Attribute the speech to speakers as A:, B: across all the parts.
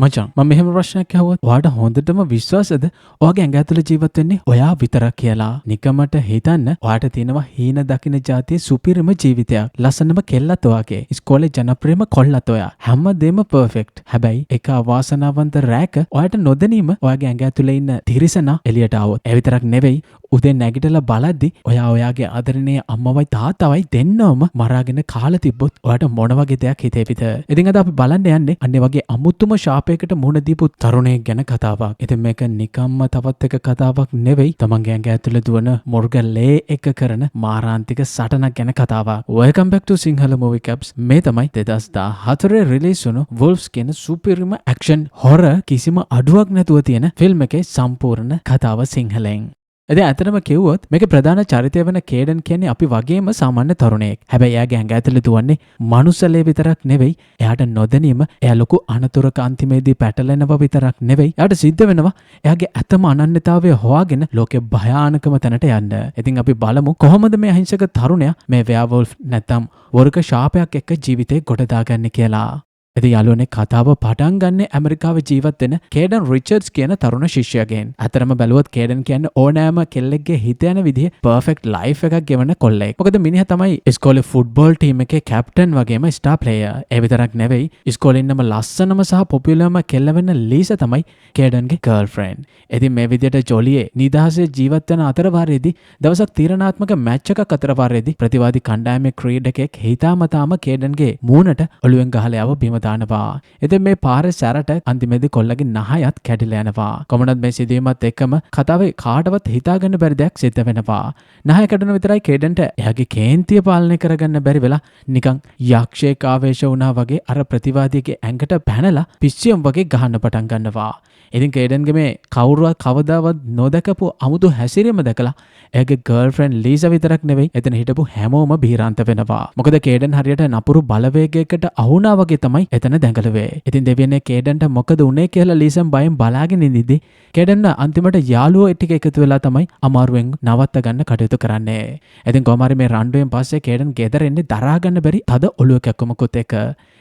A: මචං මම මෙහෙම ප්‍රශ්නයක් අහුවොත් ඔයාට හොඳටම විශ්වාසද ඔයාගේ ඇඟ ඇතුලේ ජීවත් වෙන්නේ ඔයා විතරක් කියලා? නිකමට හිතන්න ඔයාට තියෙනවා හීන දකින්න જાතියේ සුපිරිම ජීවිතයක්. ලස්සනම කෙල්ලත් ඔයාගේ. ඉස්කෝලේ ජනප්‍රියම කොල්ලත් ඔයා. හැමදේම පර්ෆෙක්ට්. හැබැයි එක අවාසනාවන්ත රැක ඔයාට නොදැනීම ඔයාගේ ඇඟ ඇතුලේ ඉන්න තිරිසනා එළියට ආවොත්. ඒ විතරක් නෙවෙයි උදේ නැගිටලා බලද්දි ඔයාගේ ආදරණීය අම්මවයි තාත්තවයි දෙන්නවම මරාගෙන කාලා තිබ්බොත් ඔයාට මොන වගේ දෙයක් හිතේවිද? ඉතින් අද අපි බලන්න යන්නේ අන්නේ වගේ අමුතුම ශාපයකට මුහුණ දීපු තරුණයෙක් ගැන කතාවක්. ඉතින් මේක නිකම්ම තවත් එක කතාවක් නෙවෙයි. තමන්ගේ ඇඟ ඇතුලේ දුවන මොර්ගලේ එක කරන මාරාන්තික සටනක් ගැන කතාවක්. Welcome back to Sinhala Movie Caps. මේ තමයි 2014 රිලීස් වුණු Wolves කියන සුපිරිම ඇක්ෂන් හොරර් කිසිම අඩුවක් නැතුව තියෙන ෆිල්ම් එකේ සම්පූර්ණ කතාව සිංහලෙන්. ඉතින් ඇත්තටම කිව්වොත් මේකේ ප්‍රධාන චරිතය වෙන කේඩන් කියන්නේ අපි වගේම සාමාන්‍ය තරුණයෙක්. හැබැයි එයාගේ ඇඟ ඇතුලේ දුවන්නේ මනුස්සලේ විතරක් නෙවෙයි. එයාට නොදැනීම එයා ලොකු අනතුරක අන්තිමේදී පැටලෙනවා විතරක් නෙවෙයි. එයාට සිද්ධ වෙනවා එයාගේ ඇතම අනන්‍යතාවය හොයාගෙන ලෝකේ භයානකම තැනට යන්න. ඉතින් අපි බලමු කොහොමද මේ අහිංසක තරුණයා මේ werewolf නැත්නම් වර්ග ශාපයක් එක්ක ජීවිතේ ගොඩ දාගන්නේ කියලා. ඉතින් යාළුවනේ කතාව පටන් ගන්න ඇමරිකාවේ ජීවත් වෙන කේඩන් රිචඩ්ස් කියන තරුණ ශිෂ්‍යයෙක්ගෙන්. අතරම බැලුවොත් කේඩන් කියන්නේ ඕනෑම කෙල්ලෙක්ගේ හිත යන විදිහේ පර්ෆෙක්ට් ලයිෆ් එකක් ගෙවන කොල්ලෙක්. මොකද මිනිහා තමයි ඉස්කෝලේ ෆුට්බෝල් ටීම් එකේ කැප්ටන් වගේම ස්ටාර් ප්ලේයර්. ඒ විතරක් නෙවෙයි ඉස්කෝලේ ඉන්නම ලස්සනම සහ පොපියුලර්ම කෙල්ල වෙන ලීසා තමයි කේඩන්ගේ ගර්ල්ෆ්‍රෙන්ඩ්. ඉතින් මේ විදිහට ජොලියේ නිදහසේ ජීවත් වෙන අතරවාරයේදී දවසක් තීරණාත්මක මැච් එකක් අතරවාරයේදී ප්‍රතිවාදී කණ්ඩායමේ ක්‍රීඩකෙක් හිතාමතාම කේඩන්ගේ මූණට ඔළුවෙන් ගහලා යව බිම දානවා. ඉතින් මේ පාරේ සැරට අන්තිමේදී කොල්ලගේ නහයත් කැඩිලා යනවා. කොමනත් මේ සිදුවීමත් එක්කම කතාවේ කාටවත් හිතාගන්න බැරි දෙයක් සිද්ධ වෙනවා. නහය කැඩුණ විතරයි කේඩන්ට එයාගේ කේන්තිය පාලනය කරගන්න බැරි වෙලා නිකන් යක්ෂයෙක් ආවේශ වුණා වගේ අර ප්‍රතිවාදියේ ඇඟට පැනලා පිස්සියම් වගේ ගහන්න පටන් ගන්නවා. ඉතින් කේඩන්ගේ මේ කවුරුවත් කවදාවත් නොදකපු අමුතු හැසිරීම දැකලා එයාගේ ගර්ල්ෆ්‍රෙන්ඩ් ලීසා විතරක් නෙවෙයි එතන හිටපු හැමෝම බීරාන්ත වෙනවා. මොකද කේඩන් හරියට නපුරු බලවේගයකට අහුණා වගේ තමයි එතන දැඟලුවේ. ඉතින් දෙවියනේ කේඩන්ට මොකද උනේ කියලා ලීසම් බයෙන් බලාගෙන ඉඳිද්දි කේඩන් අන්තිමට යාළුවෝ ටික එකතු වෙලා තමයි අමාරුවෙන් නවත්ත ගන්න කටයුතු කරන්නේ. ඉතින් කොහොම හරි මේ රණ්ඩුවෙන් පස්සේ කේඩන් ගෙදර එන්නේ දරා ගන්න බැරි තද ඔළුව කැක්කමකුත් එක්ක.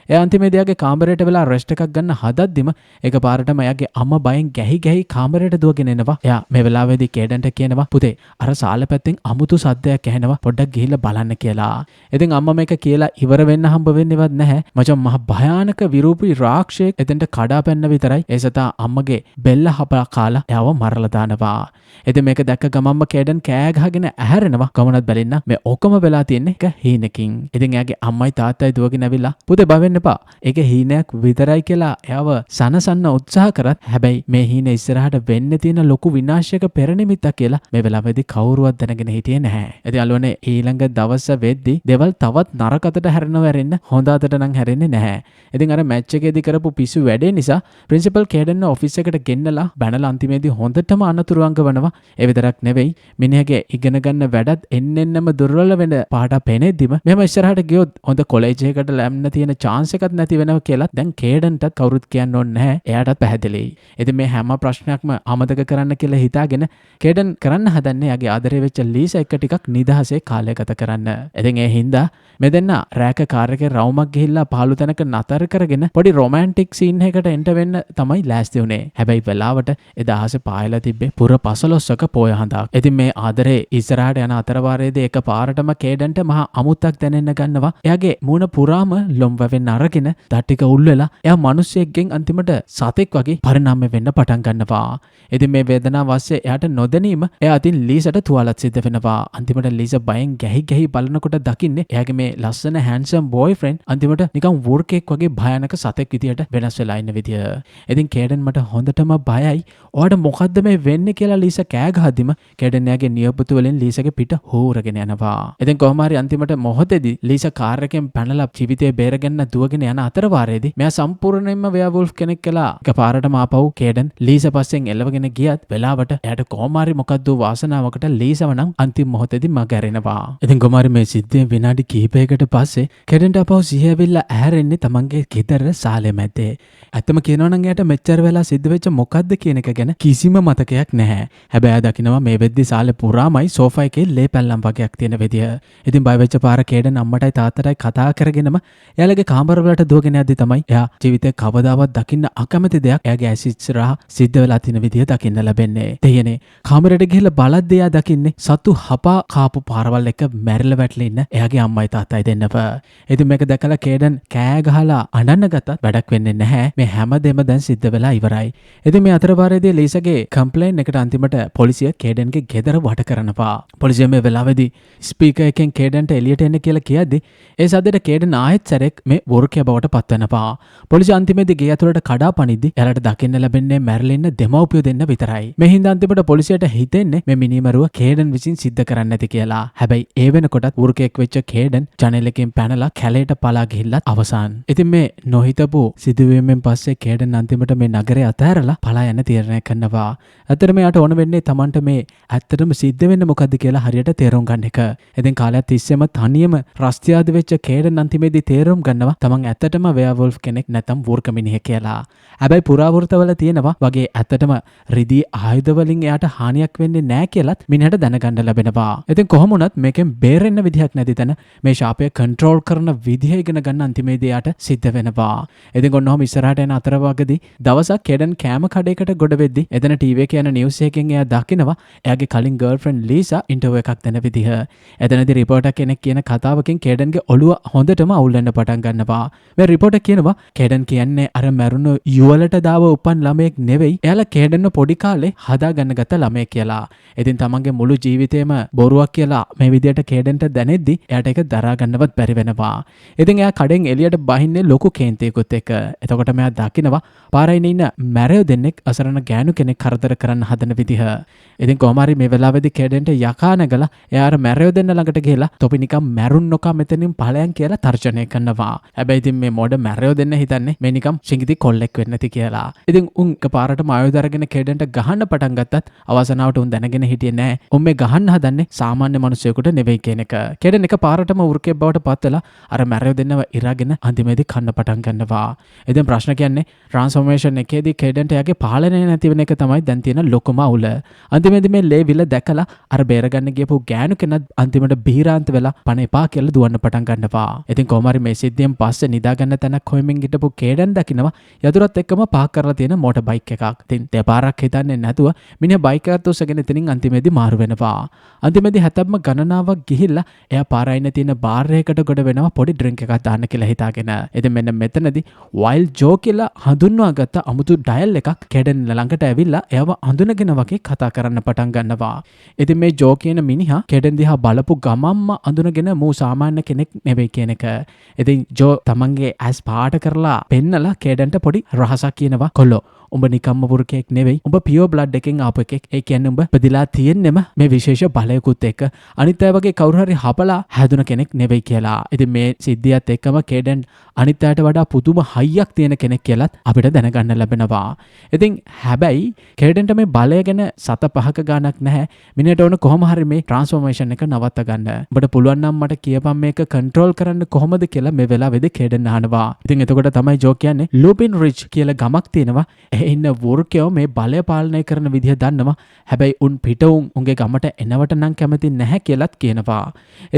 A: එයා අන්තිමේදී එයාගේ කාමරයට වෙලා රෙස්ට් එකක් ගන්න හදද්දිම එකපාරටම එයාගේ අම්මා බයෙන් ගැහි කාමරයට දුවගෙන එනවා. එයා මේ වෙලාවේදී කේඩන්ට කියනවා පුතේ අර සාල පැත්තෙන් අමුතු සද්දයක් ඇහෙනවා පොඩ්ඩක් ගිහිල්ලා බලන්න කියලා. ඉතින් අම්මා මේක කියලා ඉවර වෙන්න හම්බ වෙන්නේවත් නැහැ. මචං මහ භයානක විරූපී රාක්ෂයෙක් එතෙන්ට කඩා පැන්න විතරයි ඒ සතා අම්මගේ බෙල්ල හපලා කාලා එයාව මරලා දානවා. ඉතින් මේක දැක්ක ගමම්ම කේඩන් කෑ ගහගෙන ඇහැරෙනවා. කොමනත් බැලින්න මේ ඔක්කොම වෙලා තියෙන්නේ එක හීනකින්. ඉතින් එයාගේ අම්මයි තාත්තයි දුවගෙන ඇවිල්ලා පුතේ බය වෙන්න එපා. ඒක හීනයක් විතරයි කියලා එයාව සනසන්න උත්සාහ කරත් හැබැයි මේ හීන ඉස්සරහට වෙන්න තියෙන ලොකු විනාශයක පෙරනිමිත්තක් කියලා මේ වෙලාවේදී කවුරුවත් දැනගෙන හිටියේ නැහැ. ඉතින් අලුවනේ ඊළඟ දවස් වෙද්දී දෙවල් තවත් නරකතට හැරෙනව හැරෙන්න හොඳ අතට නම් හැරෙන්නේ නැහැ. ඉතින් අර මැච් එකේදී කරපු පිස්සු වැඩේ නිසා ප්‍රින්සිපල් කේඩන් ඔෆිස් එකට ගෙන්නලා බැනලා අන්තිමේදී හොඳටම අනතුරු අංගවනවා. ඒ විතරක් නෙවෙයි මිනිහගේ ඉගෙන ගන්න වැඩත් එන්නෙන්නම දුර්වල වෙන පාට පෙනෙද්දිම මෙහෙම ඉස්සරහට ගියොත් හොඳ කොලෙජ් එකකට ලැබෙන්න තියෙන chance එකක් නැති වෙනවා කියලා දැන් කේඩන්ටත් කවුරුත් කියන්න ඕනේ නැහැ. එයාටත් පැහැදිලියි. ඉතින් මේ හැම ප්‍රශ්නයක්ම අමතක කරන්න කියලා හිතාගෙන කේඩන් කරන්න හදන්නේ යාගේ ආදරේ වෙච්ච ලීසා එක්ක ටිකක් නිදහසේ කාලය ගත කරන්න. ඉතින් ඒ හින්දා මේ දෙන්න රෑක කාර් එකේ රවුමක් ගිහිල්ලා පහළු තැනක නතර කරගෙන පොඩි රොමැන්ටික් සීන් එකකට එන්ටර් වෙන්න තමයි ලෑස්ති වුනේ. හැබැයි වෙලාවට එදා අහසේ පායලා තිබ්බේ පුර 15ක පොය හඳක්. ඉතින් මේ ආදරේ ඉස්සරහට යන අතරවාරයේදී එක පාරටම කේඩන්ට මහා අමුත්තක් දැනෙන්න ගන්නවා. එයාගේ මූණ පුරාම ලොම් වැවෙන්න අරගෙන දටික උල් වෙලා එයා මිනිස්සෙක්ගෙන් අන්තිමට සතෙක් වගේ පරිණාමය වෙන්න පටන් ගන්නවා. ඉතින් මේ වේදනාව වාස්සේ එයාට නොදැනීම එයා අතින් ලීසට තුවාලත් සිද්ධ වෙනවා. අන්තිමට ලීසා බයෙන් ගැහි බලනකොට දකින්නේ එයාගේ මේ ලස්සන හැන්සම් බොයිෆ්‍රෙන්ඩ් අන්තිමට නිකන් වර්කෙක් වගේ භයානක සතෙක් විදියට වෙනස් වෙලා ඉන්න විදිය. ඉතින් කේඩන් මට හොඳටම බයයි. ඔයාට මොකද්ද මේ වෙන්නේ කියලා ලීසා කෑ ගහද්දිම කේඩන් එයාගේ නියපොතු වලින් ලීසාගේ පිට හූරගෙන යනවා. ඉතින් කොහොම හරි අන්තිමට මොහොතේදී ලීසා කාර් එකෙන් පැනලා ජීවිතේ බේරගන්න දුවගෙන යන අතරවාරයේදී මෙයා සම්පූර්ණයෙන්ම වෙයාවුල්ෆ් කෙනෙක් කියලා එකපාරටම ආපහු කේඩන් ලීසා පස්සෙන් එල්ලවගෙන ගියත් වෙලාවට එයාට කොහොම හරි මොකද්ද වාසනාවකට ලීසාව නම් අන්තිම මොහොතේදී මග ඇරෙනවා. ඉතින් කොහොම හරි මේ සිද්ධියෙන් විනාඩි කිහිපයකට පස්සේ කේඩන්ට ආපහු සිහිය ඇවිල්ලා ඇහැරෙන්නේ තමන්ගේ ගෙදර සාලේ මැද්දේ. ඇත්තම කියනවා නම් එයාට මෙච්චර වෙලා සිද්ධ වෙච්ච මොකද්ද කියන එක ගැන කිසිම මතකයක් නැහැ. හැබැයි එයා දකිනවා මේ වෙද්දි සාලේ පුරාමයි සෝෆා එකේ ලේ පැල්ලම් වගේක් තියෙන විදිය. ඉතින් බය වෙච්ච පාර කේඩන් අම්මටයි තාත්තටයි කතා කරගෙනම එයාලගේ කාමරේ කාමර වලට දුවගෙන යද්දි තමයි එයා ජීවිතේ කවදාවත් දකින්න අකමැති දෙයක් එයාගේ ඇස් ඉස්සරහා සිද්ධ වෙලා තියෙන විදිය දකින්න ලැබෙන්නේ. දෙයනේ කාමරයට ගිහිල්ලා බලද්දී එයා දකින්නේ සතු හපා කාපු පාරවල් එක මැරිලා වැටලා ඉන්න එයාගේ අම්මයි තාත්තයි දෙන්නව. ඉතින් මේක දැකලා කේඩන් කෑ ගහලා අඬන්න ගත්තත් වැඩක් වෙන්නේ නැහැ. මේ හැමදේම දැන් සිද්ධ වෙලා ඉවරයි. ඉතින් මේ අතරපාරේදී ලීසගේ කම්ප්ලේන් එකට අන්තිමට පොලිසිය කේඩන්ගේ ගෙදර වට කරනවා. පොලිසිය මේ වෙලාවේදී ස්පීකර් එකෙන් කේඩන්ට එළියට එන්න කියලා කියද්දි ඒ සද්දෙට කේඩන් ආයෙත් සැරෙක් මේ වෘකයා බවට පත් වෙනවා. පොලිසිය අන්තිමේදී ගේ ඇතුළට කඩා පනිද්දි එයාලට දකින්න ලැබෙන්නේ මැරිලා ඉන්න දෙමව්පියෝ දෙන්න විතරයි. මේ හින්දා අන්තිමට පොලිසියට හිතෙන්නේ මේ මිනිමරුව කේඩන් විසින් සිද්ධ කරන්න නැති කියලා. හැබැයි ඒ වෙනකොටත් වෘකයෙක් වෙච්ච කේඩන් ජනෙලකින් පැනලා කැලේට පලා ගිහිල්ලත් අවසන්. ඉතින් මේ නොහිතපු සිදුවීමෙන් පස්සේ කේඩන් අන්තිමට මේ නගරය අතහැරලා පලා යන්න තීරණය කරනවා. ඇත්තටම එයාට ඕන වෙන්නේ Tamanට මේ ඇත්තටම සිද්ධ වෙන්නේ මොකද්ද කියලා හරියට තේරුම් ගන්න එක. ඉතින් කාලයක් තිස්සේම තනියම රස්තියාද වෙච්ච කේඩන් අන්තිමේදී තේරුම් ගන්නවා Taman ඇත්තටම වෙයාවුල්ෆ් කෙනෙක් නැත්නම් වෘක මිනිහෙක් කියලා. හැබැයි පුරාවෘත්තවල තියෙනවා වගේ ඇත්තටම රිදී ආයුධ වලින් එයාට හානියක් වෙන්නේ නැහැ කියලාත් මිනිහට දැනගන්න ලැබෙනවා. ඉතින් කොහොම වුණත් මේකෙන් බේරෙන්න විදිහක් නැති තැන මේ ශාපය කන්ට්‍රෝල් කරන විදිහ ඉගෙන ගන්න අන්තිමේදී එයාට සිද්ධ වෙනවා. ඉතින් ඔන්නෝම ඉස්සරහට යන අතර වගේදී දවසක් කේඩන් කෑම කඩේකට ගොඩ වෙද්දි එතන ටීවී එකේ යන නිවුස් එකකින් එයා දකිනවා එයාගේ කලින් ගර්ල්ෆ්‍රෙන්ඩ් ලීසා ඉන්ටර්විව් එකක් දෙන විදිහ. එතනදී රිපෝටර් කෙනෙක් කියන කතාවකින් කේඩන්ගේ ඔළුව හොඳටම අවුල් වෙන්න පටන් ගන්නවා. මේ රිපෝටර් කියනවා කේඩන් කියන්නේ අර මැරුණු යුවලට දාව උපන් ළමයෙක් නෙවෙයි. එයාලා කේඩන්ව පොඩි කාලේ හදාගන්න ගත්ත ළමයෙක් කියලා. ඉතින් තමන්ගේ මුළු ජීවිතේම බොරුවක් කියලා මේ විදියට කේඩන්ට දැනෙද්දි එයාට ඒක දරා ගන්නවත් බැරි වෙනවා. ඉතින් එයා කඩෙන් එළියට බහින්නේ ලොකු කේන්තියකුත් එක්ක. එතකොට මෙයා දකිනවා පාරේ ඉන්න මැරයෝ දෙන්නෙක් අසරණ ගෑනු කෙනෙක් කරදර කරන්න හදන විදිහ. ඉතින් කොහොම හරි මේ වෙලාවේදී කේඩන්ට යකා නැගලා එයා අර මැරයෝ දෙන්න ළඟට ගිහලා තොපි නිකන් මැරුන් නොකා මෙතනින් ඵලයන් කියලා තර්ජනය කරනවා. හැබැයි ඉතින් මේ මොඩ මැරයෝ දෙන්න හිතන්නේ මේ නිකන් සිඟිති කොල්ලෙක් වෙන්න නැති කියලා. ඉතින් උන් එකපාරටම ආයුධ අරගෙන කේඩන්ට ගහන්න පටන් ගත්තත් අවසනාවට උන් දැනගෙන හිටියේ නැහැ. උන් මේ ගහන්න හදන්නේ සාමාන්‍ය මිනිසෙකුට නෙවෙයි කියන එක. කේඩන් එකපාරටම වෘකෙක් බවට පත් වෙලා අර මැරයෝ දෙන්නව ඉරාගෙන අන්තිමේදී කන්න පටන් ගන්නවා. ඉතින් ප්‍රශ්න කියන්නේ ට්‍රාන්ස්ෆෝමේෂන් එකේදී කේඩන්ට එයාගේ පාලනය නැති වෙන එක තමයි දැන් තියෙන ලොකුම අවුල. අන්තිමේදී මේ ලේවිල දැකලා අර බේරගන්න ගියපු ගෑනු කෙනත් අන්තිමට බීරාන්ත වෙලා පණ එපා කියලා දුවන්න පටන් ගන්නවා. ඉතින් කොහොම හරි මේ සිද්ධියෙන් පස්සේ නිදාගන්න තැනක් හොයමින් හිටපු කේඩන් දකිනවා යතුරත් එක්කම පාක් කරලා තියෙන මෝටර් බයික් එකක්. ඉතින් දෙපාරක් හිතන්නේ නැතුව මිනිහා බයික් එකත් උස්සගෙන එතනින් අන්තිමේදී මාරු වෙනවා. අන්තිමේදී හැතැම්ම ගණනාවක් ගිහිල්ලා එයා පාරයින තියෙන බාර් එකකට ගොඩ වෙනවා පොඩි ඩ්‍රින්ක් එකක් දාන්න කියලා හිතාගෙන. ඉතින් මෙන්න මෙතනදී වයිල්ඩ් ජෝ කියලා හඳුන්වාගත්ත අමුතු ඩයල් එකක් කේඩන් ළඟට ඇවිල්ලා එයාව හඳුනගෙන වගේ කතා කරන්න පටන් ගන්නවා. ඉතින් මේ ජෝ කියන මිනිහා කේඩන් දිහා බලපු ගමම්ම අඳුනගෙන මූ සාමාන්‍ය කෙනෙක් නෙවෙයි කියන එක. ඉතින් ජෝ තමන්ගේ ඇස් පාට කරලා පෙන්නලා කේඩන්ට පොඩි රහසක් කියනවා. කොල්ලෝ උඹ නිකම්ම වෘකයෙක් නෙවෙයි. උඹ පියෝ බ්ලඩ් එකෙන් ආපු එකෙක්. ඒ කියන්නේ උඹ පදිලා තියෙන්නෙම මේ විශේෂ බලයකුත් එක්ක. අනිත් අය වගේ කවුරු හරි හපලා හැදුන කෙනෙක් නෙවෙයි කියලා. ඉතින් මේ සිද්ධියත් එක්කම කේඩන් අනිත් අයට වඩා පුදුම හයියක් තියෙන කෙනෙක් කියලාත් අපිට දැනගන්න ලැබෙනවා. ඉතින් හැබැයි කේඩන්ට මේ බලය ගැන සත පහක ගාණක් නැහැ. මිනිහට ඕන කොහොම හරි මේ ට්‍රාන්ස්ෆෝමේෂන් එක නවත්ත ගන්න. උඹට පුළුවන් නම් මට කියපන් මේක කන්ට්‍රෝල් කරන්න කොහොමද කියලා මේ වෙලාවේදී කේඩන් අහනවා. ඉතින් එතකොට තමයි ජෝ කියන්නේ ලූපින් රිච් කියලා ගමක් තියෙනවා. ඉන්න වෘකයෝ මේ බලය පාලනය කරන විදිහ දන්නවා. හැබැයි උන් පිටවුන් උන්ගේ ගමට එනවට නම් කැමති නැහැ කියලාත් කියනවා.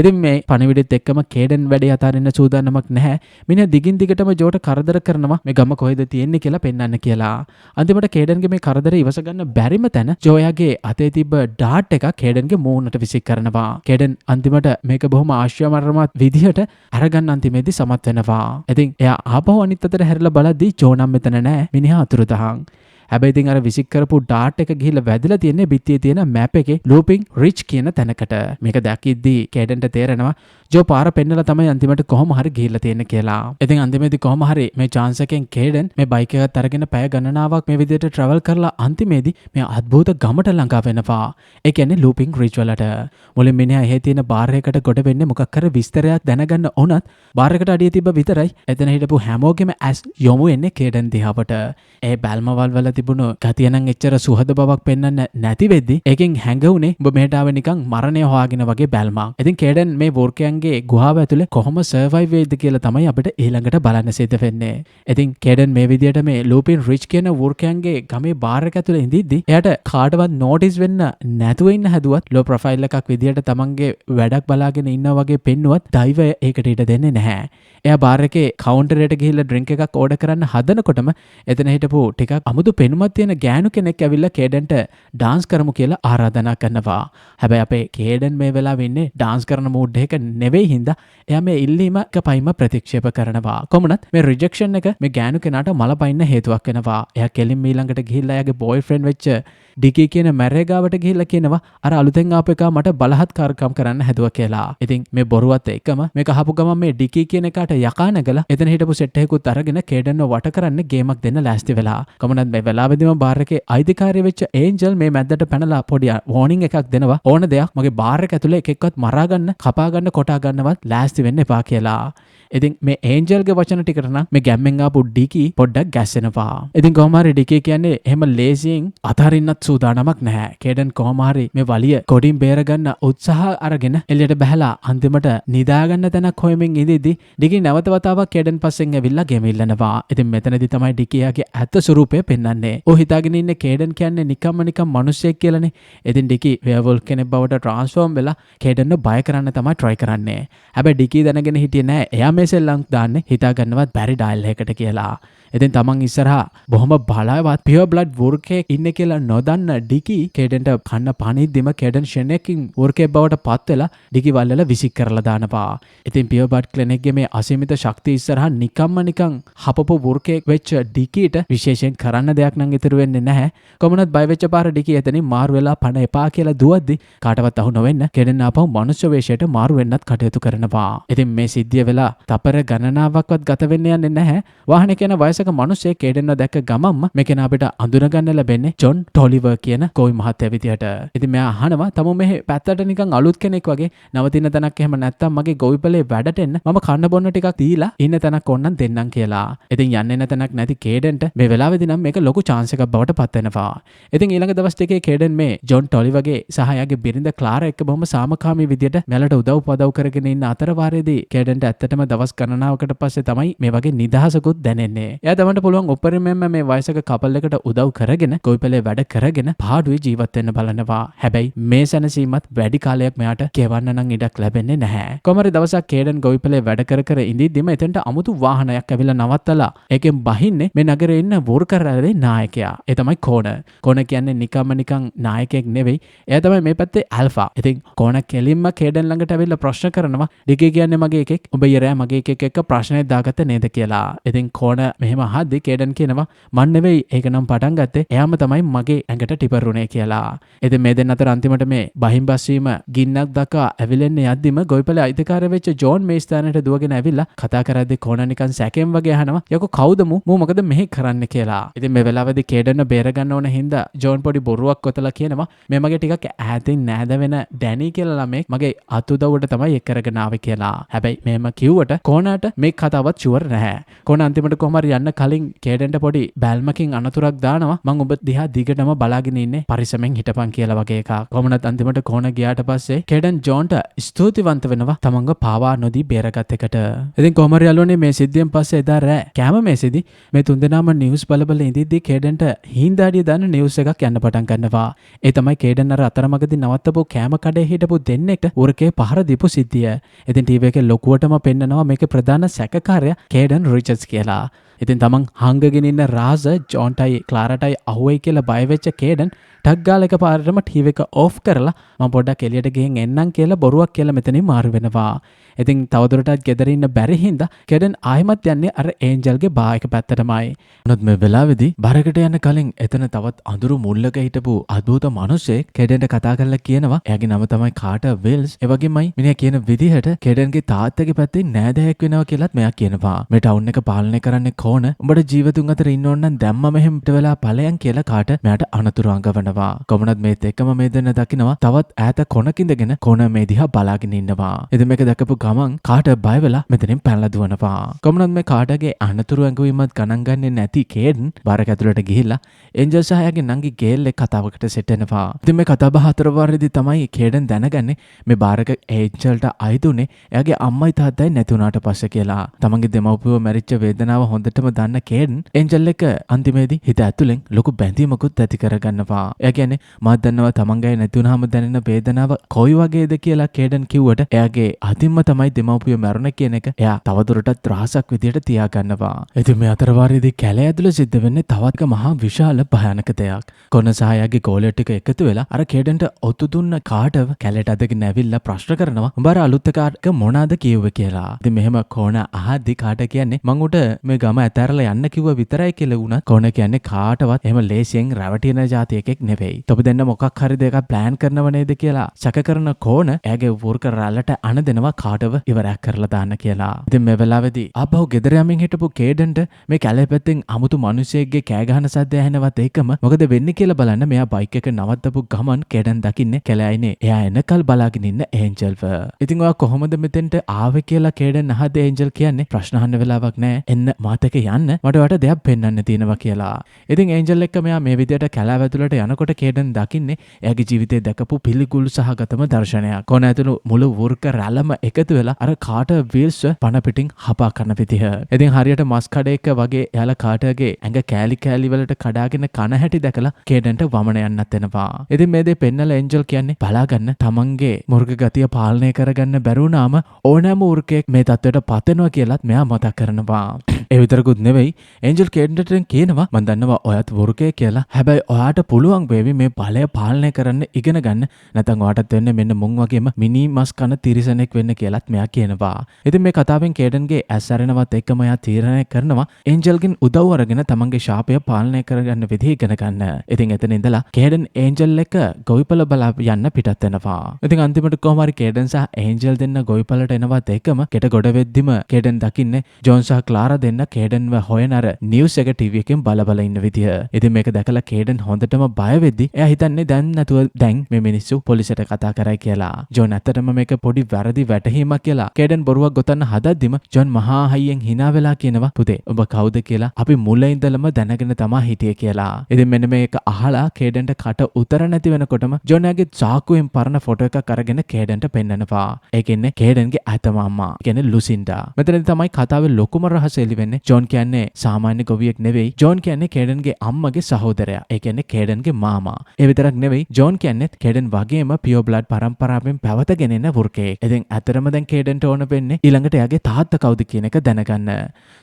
A: ඉතින් මේ පණිවිඩෙත් එක්කම කේඩන් වැඩේ අතාරින්න සූදානමක් නැහැ. මිනිහා දිගින් දිගටම ජෝට කරදර කරනවා මේ ගම කොහෙද තියෙන්නේ කියලා පෙන්වන්න කියලා. අන්තිමට කේඩන්ගේ මේ කරදර ඉවස ගන්න බැරිම තැන ජෝයාගේ අතේ තිබ්බ ඩාට් එකක් කේඩන්ගේ මූණට විසික් කරනවා. කේඩන් අන්තිමට මේක බොහොම ආශ්චර්යමත් විදිහට අරගන්න අන්තිමේදී සමත් වෙනවා. ඉතින් එයා ආපහු අනිත් අතට හැරිලා බලද්දී ජෝ නම් මෙතන නැහැ. මිනිහා අතුරුදහන්. හැබැයි ඉතින් අර විසික් කරපු ඩාට් එක ගිහිල්ලා වැදිලා තියෙන්නේ බිත්තියේ තියෙන මැප් එකේ ලූපින් රිච් කියන තැනකට. මේක දැක්කිද්දී කේඩන්ට තේරෙනවා ජෝ පාර පෙන්නලා තමයි අන්තිමට කොහොම හරි ගිහිල්ලා තියෙන්නේ කියලා. ඉතින් අන්තිමේදී කොහොම හරි මේ chance එකෙන් කේඩන් මේ බයික් එකත් අරගෙන පැය ගණනාවක් මේ විදිහට travel කරලා අන්තිමේදී මේ අద్భుත ගමට ළඟා වෙනවා. ඒ කියන්නේ ලූපින් රිච් වලට. මුලින් මිනිහා එහෙ තියෙන බාර් එකකට ගොඩ වෙන්නේ මොකක් කර විස්තරයක් දැනගන්න ඕනත් බාර් එකට අඩිය තිබ්බ විතරයි. එතන හිටපු හැමෝගෙම ඇස් යොමු වෙන්නේ කේඩන් දිහාවට. ඒ බැල්මවල් වල කරලා තිබුණු ගතිය නම් එච්චර සුහද බවක් පෙන්වන්න නැති වෙද්දි ඒකෙන් හැඟුනේ ඔබ මෙහෙට ආවේ නිකන් මරණය හොයාගෙන වගේ බැල්මක්. ඉතින් කේඩන් මේ වෝර්කයන්ගේ ගුහාව ඇතුලේ කොහොම සර්වයිව් වෙයිද කියලා තමයි අපිට ඊළඟට බලන්න සිද්ධ වෙන්නේ. ඉතින් කේඩන් මේ විදියට මේ ලූපින් රිච් කියන වෝර්කයන්ගේ ගමේ බාර් එක ඇතුලේ ඉඳිද්දි එයාට කාටවත් නෝටිස් වෙන්න නැතුව ඉන්න හැදුවත් ලෝ ප්‍රොෆයිල් එකක් විදියට තමන්ගේ වැඩක් බලාගෙන ඉන්නා වගේ පෙන්නුවත් ඩයිවර් ඒකට ඊට දෙන්නේ නැහැ. එයා බාර් එකේ කවුන්ටරයට ගිහිල්ලා ඩ්‍රින්ක් එකක් ඕඩර් කරන්න හදනකොටම එතන හිටපු ටිකක් අමුතු පෙනුමක් තියෙන ගෑනු කෙනෙක් ඇවිල්ලා කේඩන්ට ඩාන්ස් කරමු කියලා ආරාධනා කරනවා. හැබැයි අපේ කේඩන් මේ වෙලාවෙ ඉන්නේ ඩාන්ස් කරන මූඩ් එකක නෙවෙයි හින්දා එයා මේ ඉල්ලීම එකපයින්ම ප්‍රතික්ෂේප කරනවා. කොමුණත් මේ රිජෙක්ෂන් එක මේ ගෑනු කෙනාට මලපයින්න හේතුවක් වෙනවා. එයා කෙලින්ම ඊළඟට ගිහිල්ලා එයාගේ බොයිෆ්‍රෙන්ඩ් වෙච්ච ඩිකී කියන මැරේ ගාවට ගිහිල්ලා කියනවා අර අලුතෙන් ආපු එකා මට බලහත්කාරකම් කරන්න හැදුවා කියලා. ඉතින් මේ බොරුවත් එක්කම මේක අහපු ගමන් මේ ඩිකී කියන එකාට යකා නැගලා එතන හිටපු සෙට් එකකුත් අරගෙන කේඩන්ව වට කරන්න ගේමක් දෙන්න ලෑස්ති වෙලා. කොමුණත් මේ වෙලාවෙදිම බාර් එකේ අයිතිකාරී වෙච්ච ඒන්ජල් මේ මැද්දට පැනලා පොඩි වෝනින් එකක් දෙනවා. ඕන දෙයක් මගේ බාර් එක ඇතුලේ එක එක්කවත් මරා ගන්න, කපා ගන්න, කොටා ගන්නවත් ලෑස්ති වෙන්න එපා කියලා. ඉතින් මේ ඒන්ජල්ගේ වචන ටිකට නම් මේ ගැම්මෙන් ආපු ඩිකී පොඩ්ඩක් ගැස්සෙනවා. ඉතින් කොහොම හරි ඩිකී කියන්නේ එහෙම ලේසියෙන් අතහරින්නත් සූදානමක් නැහැ. කේඩන් කොහොම හරි මේ වලිය ගොඩින් බේර ගන්න උත්සාහ අරගෙන එළියට බහලා අන්තිමට නිදා ගන්න තැනක් හොයමින් ඉඳිද්දි ඩිකී නැවත වතාවක් කේඩන් පස්සෙන් ඇවිල්ලා ගෙම ඉල්ලනවා. ඉතින් මෙතනදී තමයි ඩිකීයාගේ ඇත්ත ස්වරූපය පෙන්වන්නේ. ਉਹ හිතාගෙන ඉන්නේ කේඩන් කියන්නේ නිකම්ම මිනිස්සෙක් කියලානේ. ඉතින් ඩිකී වෙයර්වොල්ෆ් කෙනෙක් බවට ට්‍රාන්ස්ෆෝම් වෙලා කේඩන්ව බය කරන්න තමයි try කරන්නේ. හැබැයි ඩිකී දැනගෙන හිටියේ නැහැ. එයා මෙසෙල්ලම් දාන්නේ හිතා ගන්නවත් බැරි ඩයල් එකකට කියලා. ඉතින් තමන් ඉස්සරහා බොහොම බලවත් පියර් බ්ලඩ් වෝර්කෙක් ඉන්නේ කියලා නොදන්න ඩිකී කේඩන්ට කන්න පණිද්දිම කේඩන් ෂෙනෙකින් වෝර්කෙක් බවට පත් වෙලා ඩිකී වල්ලලා විසික් කරලා දානවා. ඉතින් පියර් බ්ලඩ් ක්ලිනික්ගේ මේ අසීමිත ශක්තිය ඉස්සරහා නිකන් හපපු වෝර්කෙක් වෙච්ච ඩිකීට විශේෂයෙන් කරන්න දෙයක් නම් ඉතුරු වෙන්නේ නැහැ. කොමුණත් බය වෙච්ච පාර ඩිකී එතනින් මාරු වෙලා පණ එපා කියලා දුවද්දි කාටවත් අහු නොවෙන්න කේඩන් ආපහු මනුෂ්‍ය වේශයට මාරු වෙන්නත් කටයුතු කරනවා. ඉතින් මේ සිද්ධිය වෙලා තපර ගණනාවක්වත් ගත වෙන්න යන්නේ නැහැ. වාහනේ කියන වයසක මිනිස්සෙක් කේඩන්ව දැක්ක ගමම්ම මේ කෙනා අපිට අඳුනගන්න ලැබෙන්නේ ජොන් ටොලිවර් කියන ගෝවි මහත්තයා විදියට. ඉතින් මෙයා අහනවා තම මෙහෙ පැත්තට නිකන් අලුත් කෙනෙක් වගේ නවතින තැනක් එහෙම නැත්තම් මගේ ගොවිපලේ වැඩට එන්න මම කන්න බොන්න ටිකක් දීලා ඉන්න තැනක් ඕනනම් දෙන්නම් කියලා. ඉතින් යන්න එන තැනක් නැති කේඩන්ට මේ වෙලාවේදී නම් මේක ලොකු chance එකක් බවට පත් වෙනවා. ඉතින් ඊළඟ දවස් දෙකේ කේඩන් මේ ජොන් ටොලිවර්ගේ සහ එයාගේ බිරිඳ ක්ලාරා එක්ක බොහොම සාමකාමී විදියට මෙලට උදව් කරගෙන ඉන්න අතර වාරයේදී කේඩන්ට ඇත්තටම දවස් ගණනාවකට පස්සේ තමයි මේ වගේ නිදහසකුත් දැනෙන්නේ. එයා තමන්ට පුළුවන් උපරිමයෙන්ම මේ වයසක කපල් එකට උදව් කරගෙන ගොවිපලේ වැඩ කරගෙන පාඩුවේ ජීවත් වෙන්න බලනවා. හැබැයි මේ සැනසීමත් වැඩි කාලයක් මෙයාට ගෙවන්න නම් ඉඩක් ලැබෙන්නේ නැහැ. කොහමරි දවසක් කේඩන් ගොවිපලේ වැඩ කර ඉඳිද්දිම එතනට අමුතු වාහනයක් ඇවිල්ලා නවත්තලා ඒකෙන් බහින්නේ මේ නගරේ ඉන්න වෝර්කර්ලාගේ නායකයා. ඒ තමයි කෝන. කෝන කියන්නේ නිකන් නායකයෙක් නෙවෙයි. එයා තමයි මේ පැත්තේ ඇල්ෆා. ඉතින් කෝන කෙලින්ම කේඩන් ළඟට ඇවිල්ලා ප්‍රශ්න කරනවා. ඩිකී කියන්නේ මගේ එකෙක්. ඔබ ඊරෑ මගේ එකෙක් එක්ක ප්‍රශ්නයක් දාගත්තේ නේද කියලා. ඉතින් කෝන මෙහෙම අහද්දි කේඩන් කියනවා මන් නෙවෙයි ඒක නම් පටන් ගත්තේ එයාම තමයි මගේ ඇඟට ටිපරුනේ කියලා. ඉතින් මේ දෙන්න අතර අන්තිමට මේ බහිම්බස් වීම ගින්නක් දක්වා ඇවිලෙන්න යද්දිම ගොවිපලේ අයිතිකාරය වෙච්ච ජෝන් මේ ස්ථානයට දුවගෙන ඇවිල්ලා කතා කරද්දි කෝන නිකන් සැකෙන් වගේ අහනවා යකෝ කවුද මූ මොකද මෙහෙ කරන්න කියලා. ඉතින් මේ වෙලාවේදී කේඩන්ව බේර ගන්න ඕන හින්දා ජෝන් පොඩි බොරුවක් කොතලා කියනවා මේ මගේ ටිකක් ඈතින් නෑද වෙන ඩැනි කියලා ළමෙක් මගේ අතුදවුවට තමයි එක් කරගෙන ආවේ කියලා. හැබැයි මෙහෙම කිව්වට කෝනට මේ කතාවත් ෂුවර් නැහැ. කෝන අන්තිමට කොහම හරි යන්න කලින් කේඩන්ට පොඩි බැල්මකින් අනතුරක් දානවා මං ඔබ දිහා දිගටම බලාගෙන ඉන්නේ පරිස්සමෙන් හිටපන් කියලා වගේ එකක්. කොහොමනත් අන්තිමට කෝන ගියාට පස්සේ කේඩන් ජෝන්ට ස්තුතිවන්ත වෙනවා තමන්ව පාවා නොදී බේරගත් එකට. ඉතින් කොහම හරි යාළුවනේ මේ සිද්ධියෙන් පස්සේ එදා රෑ කැම මේසෙදි මේ තුන්දෙනාම නිවුස් බල ඉඳිද්දි කේඩන්ට හීන්දාඩිය දාන නිවුස් එකක් යන්න පටන් ගන්නවා. ඒ තමයි කේඩන් අර අතරමඟදී නවත්තපු කැම කඩේ හිටපු දෙන්නෙක්ට උරකේ පහර දීපු සිද්ධිය. ඉතින් ටීවී එකේ ලොකුවටම පෙන්නනවා මේකේ ප්‍රධාන සැකකාරයා කේඩන් රිචඩ්ස් කියලා. ඉතින් තමන් හංගගෙන ඉන්න රාස ජෝන්ටයි ක්ලාරටයි අහුවයි කියලා බය වෙච්ච කේඩන් ටක් ගාලා එකපාරටම ටීවී එක ඔෆ් කරලා මම පොඩ්ඩක් එළියට ගිහින් එන්නම් කියලා බොරුවක් කියලා මෙතනින් මාරු වෙනවා. ඉතින් තවදුරටත් ගෙදර ඉන්න බැරි හින්දා කේඩන් ආයෙමත් යන්නේ අර ඒන්ජල්ගේ බා එක පැත්තටමයි. උනත් මේ වෙලාවේදී බරකට යන්න කලින් එතන තවත් අඳුරු මුල්ලක හිටපු අද්භූත මිනිහෙක් කේඩන්ට කතා කරලා කියනවා එයාගේ නම තමයි කාටර් විල්ස්. ඒ වගේමයි මිනිහා කියන විදිහට කේඩන්ගේ තාත්තගේ පැත්තේ නෑදෑයෙක් වෙනවා කියලාත් මෙයා කියනවා. මේ ටවුන් එක පාලනය කරන්නේ කෝන උඹට ජීවිතුන් අතර ඉන්න ඕන නම් දැම්ම මෙහෙම පිට වෙලා ඵලයන් කියලා කාට මෙයාට අනතුරු අඟවනවා. කොමුණත් මේත් එක්කම මේ දෙන්න දකිනවා තවත් ඈත කොනකින්දගෙන කෝන මේ දිහා බලාගෙන ඉන්නවා. ඉතින් මේක දැකපු ගමන් කාට බය වෙලා මෙතනින් පැනලා දුවනවා. කොමුණත් මේ කාටගේ අනතුරු අඟවීමත් ගණන් ගන්නේ නැති කේඩන් බාරක ඇතුළට ගිහිල්ලා එන්ජල් සහ එයාගේ නංගි ගේල් එක්ක කතාවකට සෙට් වෙනවා. ඉතින් මේ කතාව හතර වාරෙදි තමයි කේඩන් දැනගන්නේ මේ බාරක එන්ජල්ට අයිදුනේ එයාගේ අම්මයි තාත්තයි නැති වුණාට පස්සේ කියලා. තමන්ගේ දෙමව්පියෝ මැරිච්ච වේදනාව හොඳටම දන්න කේඩන් එන්ජල් එක අන්තිමේදී හිත ඇතුලෙන් ලොකු බැඳීමකුත් ඇති කරගන්නවා. එයා කියන්නේ මා දන්නවා තමන්ගේ නැති වුණාම දැනෙන වේදනාව කොයි වගේද කියලා කේඩන් කිව්වට එයාගේ අදින්ම තමයි දෙමව්පියෝ මැරුණ කියන එක එයා තවදුරටත් රහසක් විදියට තියාගන්නවා. ඉතින් මේ අතර වාරයේදී කැලේ ඇතුළේ සිද්ධ වෙන්නේ තවත් මහා විශාල භයානක දෙයක්. කොන සහ එයාගේ ගෝලයා ටික එකතු වෙලා අර කේඩන්ට ඔත්තු දුන්න කාටව කැලේට අදගෙන ඇවිල්ලා ප්‍රශ්න කරනවා උඹ අර අලුත් කාට මොනවාද කිව්වේ කියලා. ඉතින් මෙහෙම කොන අහද්දි කාට කියන්නේ මං උට මේ ගම ඇතැරලා යන්න කිව්ව විතරයි කියලා වුණා. කොන කියන්නේ කාටවත් එහෙම ලේසියෙන් රැවටින જાති එකෙක් නෙවෙයි. තොප දෙන්න මොකක් හරි දෙයක් ප්ලෑන් කරනව නේද කියලා සැක කරන කොන එයාගේ වර්ක රැල්ලට අණ දෙනවා කාටව ඉවරයක් කරලා දාන්න කියලා. ඉතින් මේ වෙලාවේදී ආපහු ගෙදර යමින් හිටපු කේඩන්ට මේ කැලේ පැත්තෙන් අමුතු මිනිසෙක්ගේ කෑ ගහන සද්ද ඇහෙනවත් ඒකම මොකද වෙන්නේ කියලා බලන්න මෙයා බයික් එක නවත්තපු ගමන් කේඩන් දකින්නේ කැලෑයිනේ එයා එනකල් බලාගෙන ඉන්න ඒන්ජල්ව. ඉතින් ඔයා කොහොමද මෙතෙන්ට ආවේ කියලා කේඩන් අහද්ද ඒන්ජල් කියන්නේ ප්‍රශ්න අහන්න වෙලාවක් නැහැ. එන්න මාත් එක්ක යන්න මට ඔයාට දෙයක් පෙන්වන්න තියෙනවා කියලා. ඉතින් ඒන්ජල් එක්ක මෙයා මේ විදියට කැලෑව ඇතුළට යනකොට කේඩන් දකින්නේ එයාගේ ජීවිතේ දැකපු පිළිකුල් සහගතම දර්ශනයක්. කොන ඇතුළු මුළු වර්ක රැළම එකතු වෙලා අර කාට වීල්ස් පන පිටින් හපා කරන විදිහ. ඉතින් හරියට මස් කඩේක වගේ එයාලා කාටගේ ඇඟ කෑලි කෑලි වලට කඩාගෙන කන හැටි දැකලා කේඩන්ට වමන යන්නත් වෙනවා. ඉතින් මේ දේ පෙන්නලා ඒන්ජල් කියන්නේ බලාගන්න තමන්ගේ මුර්ග ගතිය පාලනය කරගන්න බැරුණාම ඕනෑම උර්කෙක් මේ තත්ත්වයට පත් වෙනවා කියලාත් මෙයා මතක් කරනවා. ඒ විතරකුත් නෙවෙයි ඒන්ජල් කේඩන්ට කියනවා මම දන්නවා ඔයත් වර්කේ කියලා. හැබැයි ඔයාට පුළුවන් වේවි මේ බලය පාලනය කරන්න ඉගෙන ගන්න. නැත්නම් ඔයාටත් වෙන්නේ මෙන්න මුන් වගේම මිනි මස් කන තිරිසනෙක් වෙන්න කියලාත් මෙයා කියනවා. ඉතින් මේ කතාවෙන් කේඩන්ගේ ඇස් අරනවත් එක්කම එයා තීරණය කරනවා ඒන්ජල්ගෙන් උදව් අරගෙන තමන්ගේ ශාපය පාලනය කරගන්න විදිහ ඉගෙන ගන්න. ඉතින් එතන ඉඳලා කේඩන් ඒන්ජල් එක ගොවිපළ බලා යන්න පිටත් වෙනවා. ඉතින් අන්තිමට කොහොම හරි කේඩන් සහ ඒන්ජල් දෙන්න ගොවිපළට එනවත් එක්කම කෙට ගොඩ වෙද්දිම කේඩන් දකින්නේ ජෝන් සහ ක්ලාරා දෙන්න කේඩන්ව හොයන අර නිවුස් එක ටීවී එකෙන් බල ඉන්න විදිය. ඉතින් මේක දැකලා කේඩන් හොඳටම බය වෙද්දි එයා හිතන්නේ දැන් මේ මිනිස්සු පොලිසියට කතා කරයි කියලා. ජෝන් ඇත්තටම මේක පොඩි වැරදි වැටහීමක් කියලා කේඩන් බොරුවක් ගොතන්න හදද්දිම ජෝන් මහා හයියෙන් hina වෙලා කියනවා පුතේ ඔබ කවුද කියලා අපි මුල ඉඳලම දැනගෙන තමා හිටියේ කියලා. ඉතින් මෙන්න මේක අහලා කේඩන්ට කට උතර නැති වෙනකොටම ජෝන්යාගේ චාකුවෙන් පරණ ෆොටෝ එකක් අරගෙන කේඩන්ට පෙන්නනවා. ඒකෙන්නේ කේඩන්ගේ ඇතම අම්මා කියන්නේ ලුසින්ඩා. මෙතනදී තමයි කතාවේ ලොකුම රහස එළි වෙන්නේ. ජෝන් කියන්නේ සාමාන්‍ය ගොවියෙක් නෙවෙයි. ජෝන් කියන්නේ කේඩන්ගේ අම්මගේ සහෝදරයා. ඒ කියන්නේ කේඩන්ගේ මාමා. ඒ විතරක් නෙවෙයි ජෝන් කියන්නේ කේඩන් වගේම පියෝ බ්ලඩ් පරම්පරාවෙන් පැවතගෙන එන වෘකයෙක්. ඉතින් ඇතරම දැන් කේඩන්ට ඕන වෙන්නේ ඊළඟට එයාගේ තාත්තා කවුද කියන එක දැනගන්න.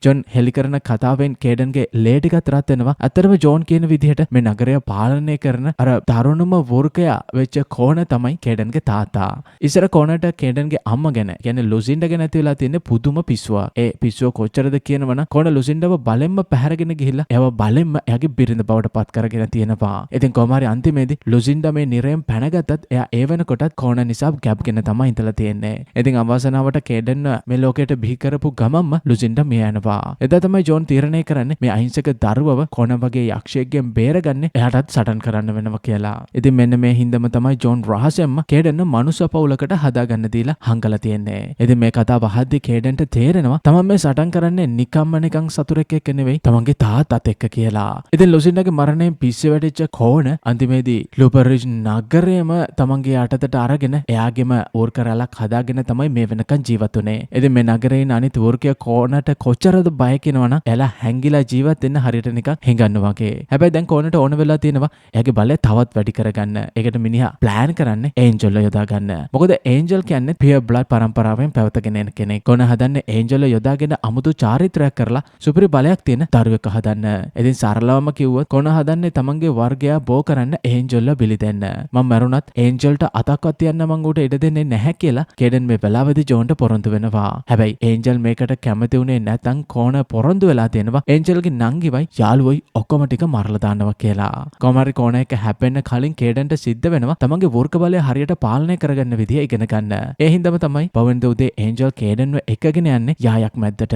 A: ජෝන් හෙලි කරන කතාවෙන් කේඩන්ගේ ලේ ටිකත් රත් වෙනවා. ඇතරම ජෝන් කියන විදිහට මේ නගරය පාලනය කරන අර තරුණම වෘකයා වෙච්ච කෝන තමයි කේඩන්ගේ තාත්තා. ඉස්සර කෝනට කේඩන්ගේ අම්මා ගැන කියන්නේ ලුසින්ඩා ගැන ඇති වෙලා තියෙන පුදුම පිස්සුව. ඒ පිස්සුව කොච්චරද කියනවනම් කෝන ලුසින්ඩාව බලෙන්ම පැහැරගෙන ගිහිල්ලා එයාව බලෙන්ම එයාගේ බිරිඳ බවට පත් කරගෙන තියෙනවා. ඉතින් කොහොම හරි අන්තිමේදී ලුසින්ඩා මේ නිරයෙන් පැනගත්තත් එයා ඒ වෙනකොටත් කෝන නිසා ගැබ්ගෙන තමයි ඉඳලා තියෙන්නේ. ඉතින් අවසනාවට කේඩන් මේ ලෝකයට බිහි කරපු ගමම්ම ලුසින්ඩා මිය යනවා. එදා තමයි ජෝන් තීරණය කරන්නේ මේ අහිංසක දරුවව කෝන වගේ යක්ෂයෙක්ගෙන් බේරගන්නේ එයාටත් සටන් කරන්න වෙනවා කියලා. ඉතින් මෙන්න මේ හින්දම තමයි ජෝන් රහසෙන්ම කේඩන් මනුස්ස පවුලකට හදාගන්න දීලා හංගලා තියෙන්නේ. ඉතින් මේ කතාව අහද්දි කේඩන්ට තේරෙනවා තමන් මේ සටන් කරන්නේ නිකම්ම නිකන් සතුරෙක් එක්ක නෙවෙයි තමන්ගේ තාත්තත් එක්ක කියලා. ඉතින් ලුසින්ඩාගේ මරණයෙන් පිස්සෙ වැටිච්ච කෝන අන්තිමේදී ලූපර්රිජ් නගරයේම තමන්ගේ යටතට අරගෙන එයාගේම ඕර්කරලක් හදාගෙන තමයි මේ වෙනකන් ජීවත් වුනේ. ඉතින් මේ නගරේ අනිත් ඕර්කයා කෝනට කොච්චරද බය කියනවනම් එයාලා හැංගිලා ජීවත් වෙන්න හරියට නිකන් හිඟන්න වගේ. හැබැයි දැන් කෝනට ඕන වෙලා තියෙනවා එයාගේ බලය තවත් වැඩි කරගන්න. ඒකට මිනිහා ප්ලෑන් කරන්නේ ඒන්ජල් යොදා ගන්න. මොකද ඒන්ජල් කියන්නේ පියර් බ්ලඩ් පරම්පරාවෙන් පැවතගෙන එන කෙනෙක්. කොන හදන්නේ ඒන්ජල් යොදාගෙන අමුතු චාරිත්‍රයක් කරලා සුපිරි බලයක් තියෙන දරුවෙක් හදන්න. ඉතින් සරලවම කිව්වොත් කොන හදන්නේ තමන්ගේ වර්ගයා බෝ කරන්න ඒන්ජල්ව බිලි දෙන්න. මම මරුණත් ඒන්ජල්ට අතක්වත් තියන්න මං උට ඉඩ දෙන්නේ නැහැ කියලා කේඩන් මේ වෙලාවේදී ජෝන්ට පොරොන්දු වෙනවා. හැබැයි ඒන්ජල් මේකට කැමති වුණේ නැත්නම් කෝන පොරොන්දු වෙලා තියෙනවා ඒන්ජල්ගේ නංගිවයි යාළුවයි ඔක්කොම ටික මරලා දානවා කියලා. කොහමරි කෝන එක හැපෙන්න කලින් කේඩන්ට සිද්ධ වෙනවා තමන්ගේ වර්ග බලය හරියට පාලනය කරගන්න විදිය ඉගෙන ගන්න. ඒ හින්දාම තමයි පවෙන්ද උදේ ඒන්ජල් කේඩන්ව එකගෙන යන්නේ යායක් මැද්දට.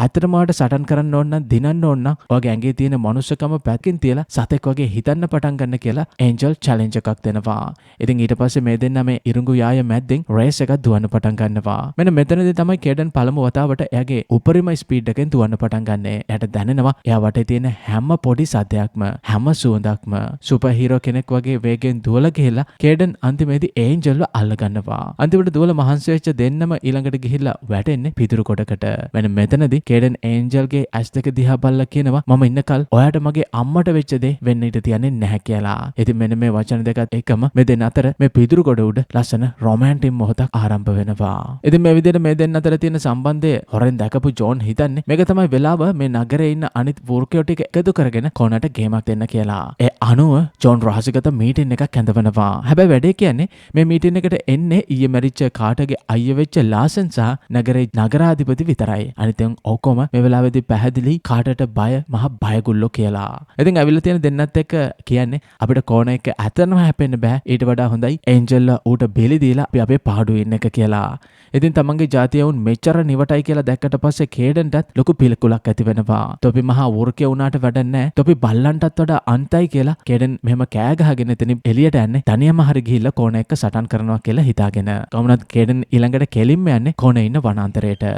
A: ඇත්තටම ඔයාලට සටන් කරන්න ඕන නම් දිනන්න ඕන නම් ඔයාගේ ඇඟේ තියෙන මනුස්සකම පැත්තකින් තියලා සතෙක් වගේ හිතන්න පටන් ගන්න කියලා ඒන්ජල් චැලෙන්ජ් එකක් දෙනවා. ඉතින් ඊට පස්සේ මේ දෙන්නා මේ ඉරුඟු යාය මැද්දෙන් රේස් එකක් දුවන්න පටන් ගන්නවා. මෙන්න මෙතනදී තමයි කේඩන් පළමු වතාවට එයාගේ උපරිම ස්පීඩ් එකෙන් දුවන්න පටන් ගන්නෙ. එයාට දැනෙනවා එයා වටේ තියෙන හැම පොඩි සද්දයක්ම හැම සුවඳක්ම සුපර් හීරෝ කෙනෙක් වගේ වේගෙන් දුවලා ගිහිල්ලා කේඩන් අන්තිමේදී ඒන්ජල්ව අල්ල ගන්නවා. අන්තිමට දුවලා මහන්සි වෙච්ච දෙන්නම ඊළඟට ගිහිල්ලා වැටෙන්නේ පිදුරු කොටකට. මෙන්න මෙතනදී කේඩන් ඒන්ජල්ගේ ඇස් දෙක දිහා බලලා කියනවා මම ඉන්නකල් ඔයාට මගේ අම්මට වෙච්ච දේ වෙන්න ඉඩ තියන්නේ නැහැ කියලා. ඉතින් මෙන්න මේ වචන දෙකත් එකම මේ දෙන්න අතර මේ පිදුරු කොට උඩ ලස්සන රොමැන්ටික් මොහොතක් ආරම්භ වෙනවා. ඉතින් මේ විදිහට මේ දෙන්න අතර තියෙන සම්බන්ධය හොරෙන් දැකපු ජෝන් හිතන්නේ මේක තමයි වෙලාව මේ නගරේ ඉන්න අනිත් වෘකයෝ ටික එකතු කරගෙන කොනට ගේමක් දෙන්න කියලා. ඒ අනුව ජෝන් රහසිගත මීටින් එකක් ඇඳවනවා. හැබැයි වැඩේ කියන්නේ මේ මීටින් එකට එන්නේ ඊයේ මැරිච්ච කාටගේ අයියා වෙච්ච ලාසන් සහ නගරේ නගරාධිපති විතරයි. අනිතෙන් ඔක්කොම මේ වෙලාවේදී පැහැදිලි කාටට බය මහ බයගුල්ලෝ කියලා. ඉතින් ඇවිල්ලා තියෙන දෙන්නත් එක්ක කියන්නේ අපිට කෝන එක ඇතනම හැපෙන්න බෑ. ඊට වඩා හොඳයි ඒන්ජල් ඌට බෙලි දීලා අපි අපේ පාඩුවේ ඉන්න එක කියලා. ඉතින් තමන්ගේ ජාතිය වුන් මෙච්චර නිවටයි කියලා දැක්කට පස්සේ කේඩන්ටත් ලොකු පිළිකුලක් ඇති වෙනවා. තොපි මහා වෘකය වුණාට වැඩක් නැහැ. තොපි බල්ලන්ටත් වඩා අන්තයි කියලා කේඩන් මෙහෙම කෑ ගහගෙන එතනින් එළියට යන්නේ තනියම හරි ගිහිල්ලා කෝන එක්ක සටන් කරනවා කියලා හිතාගෙන. කොහොමවත් කේඩන් ඊළඟට කෙලින්ම යන්නේ කෝනේ ඉන්න වනාන්තරයට.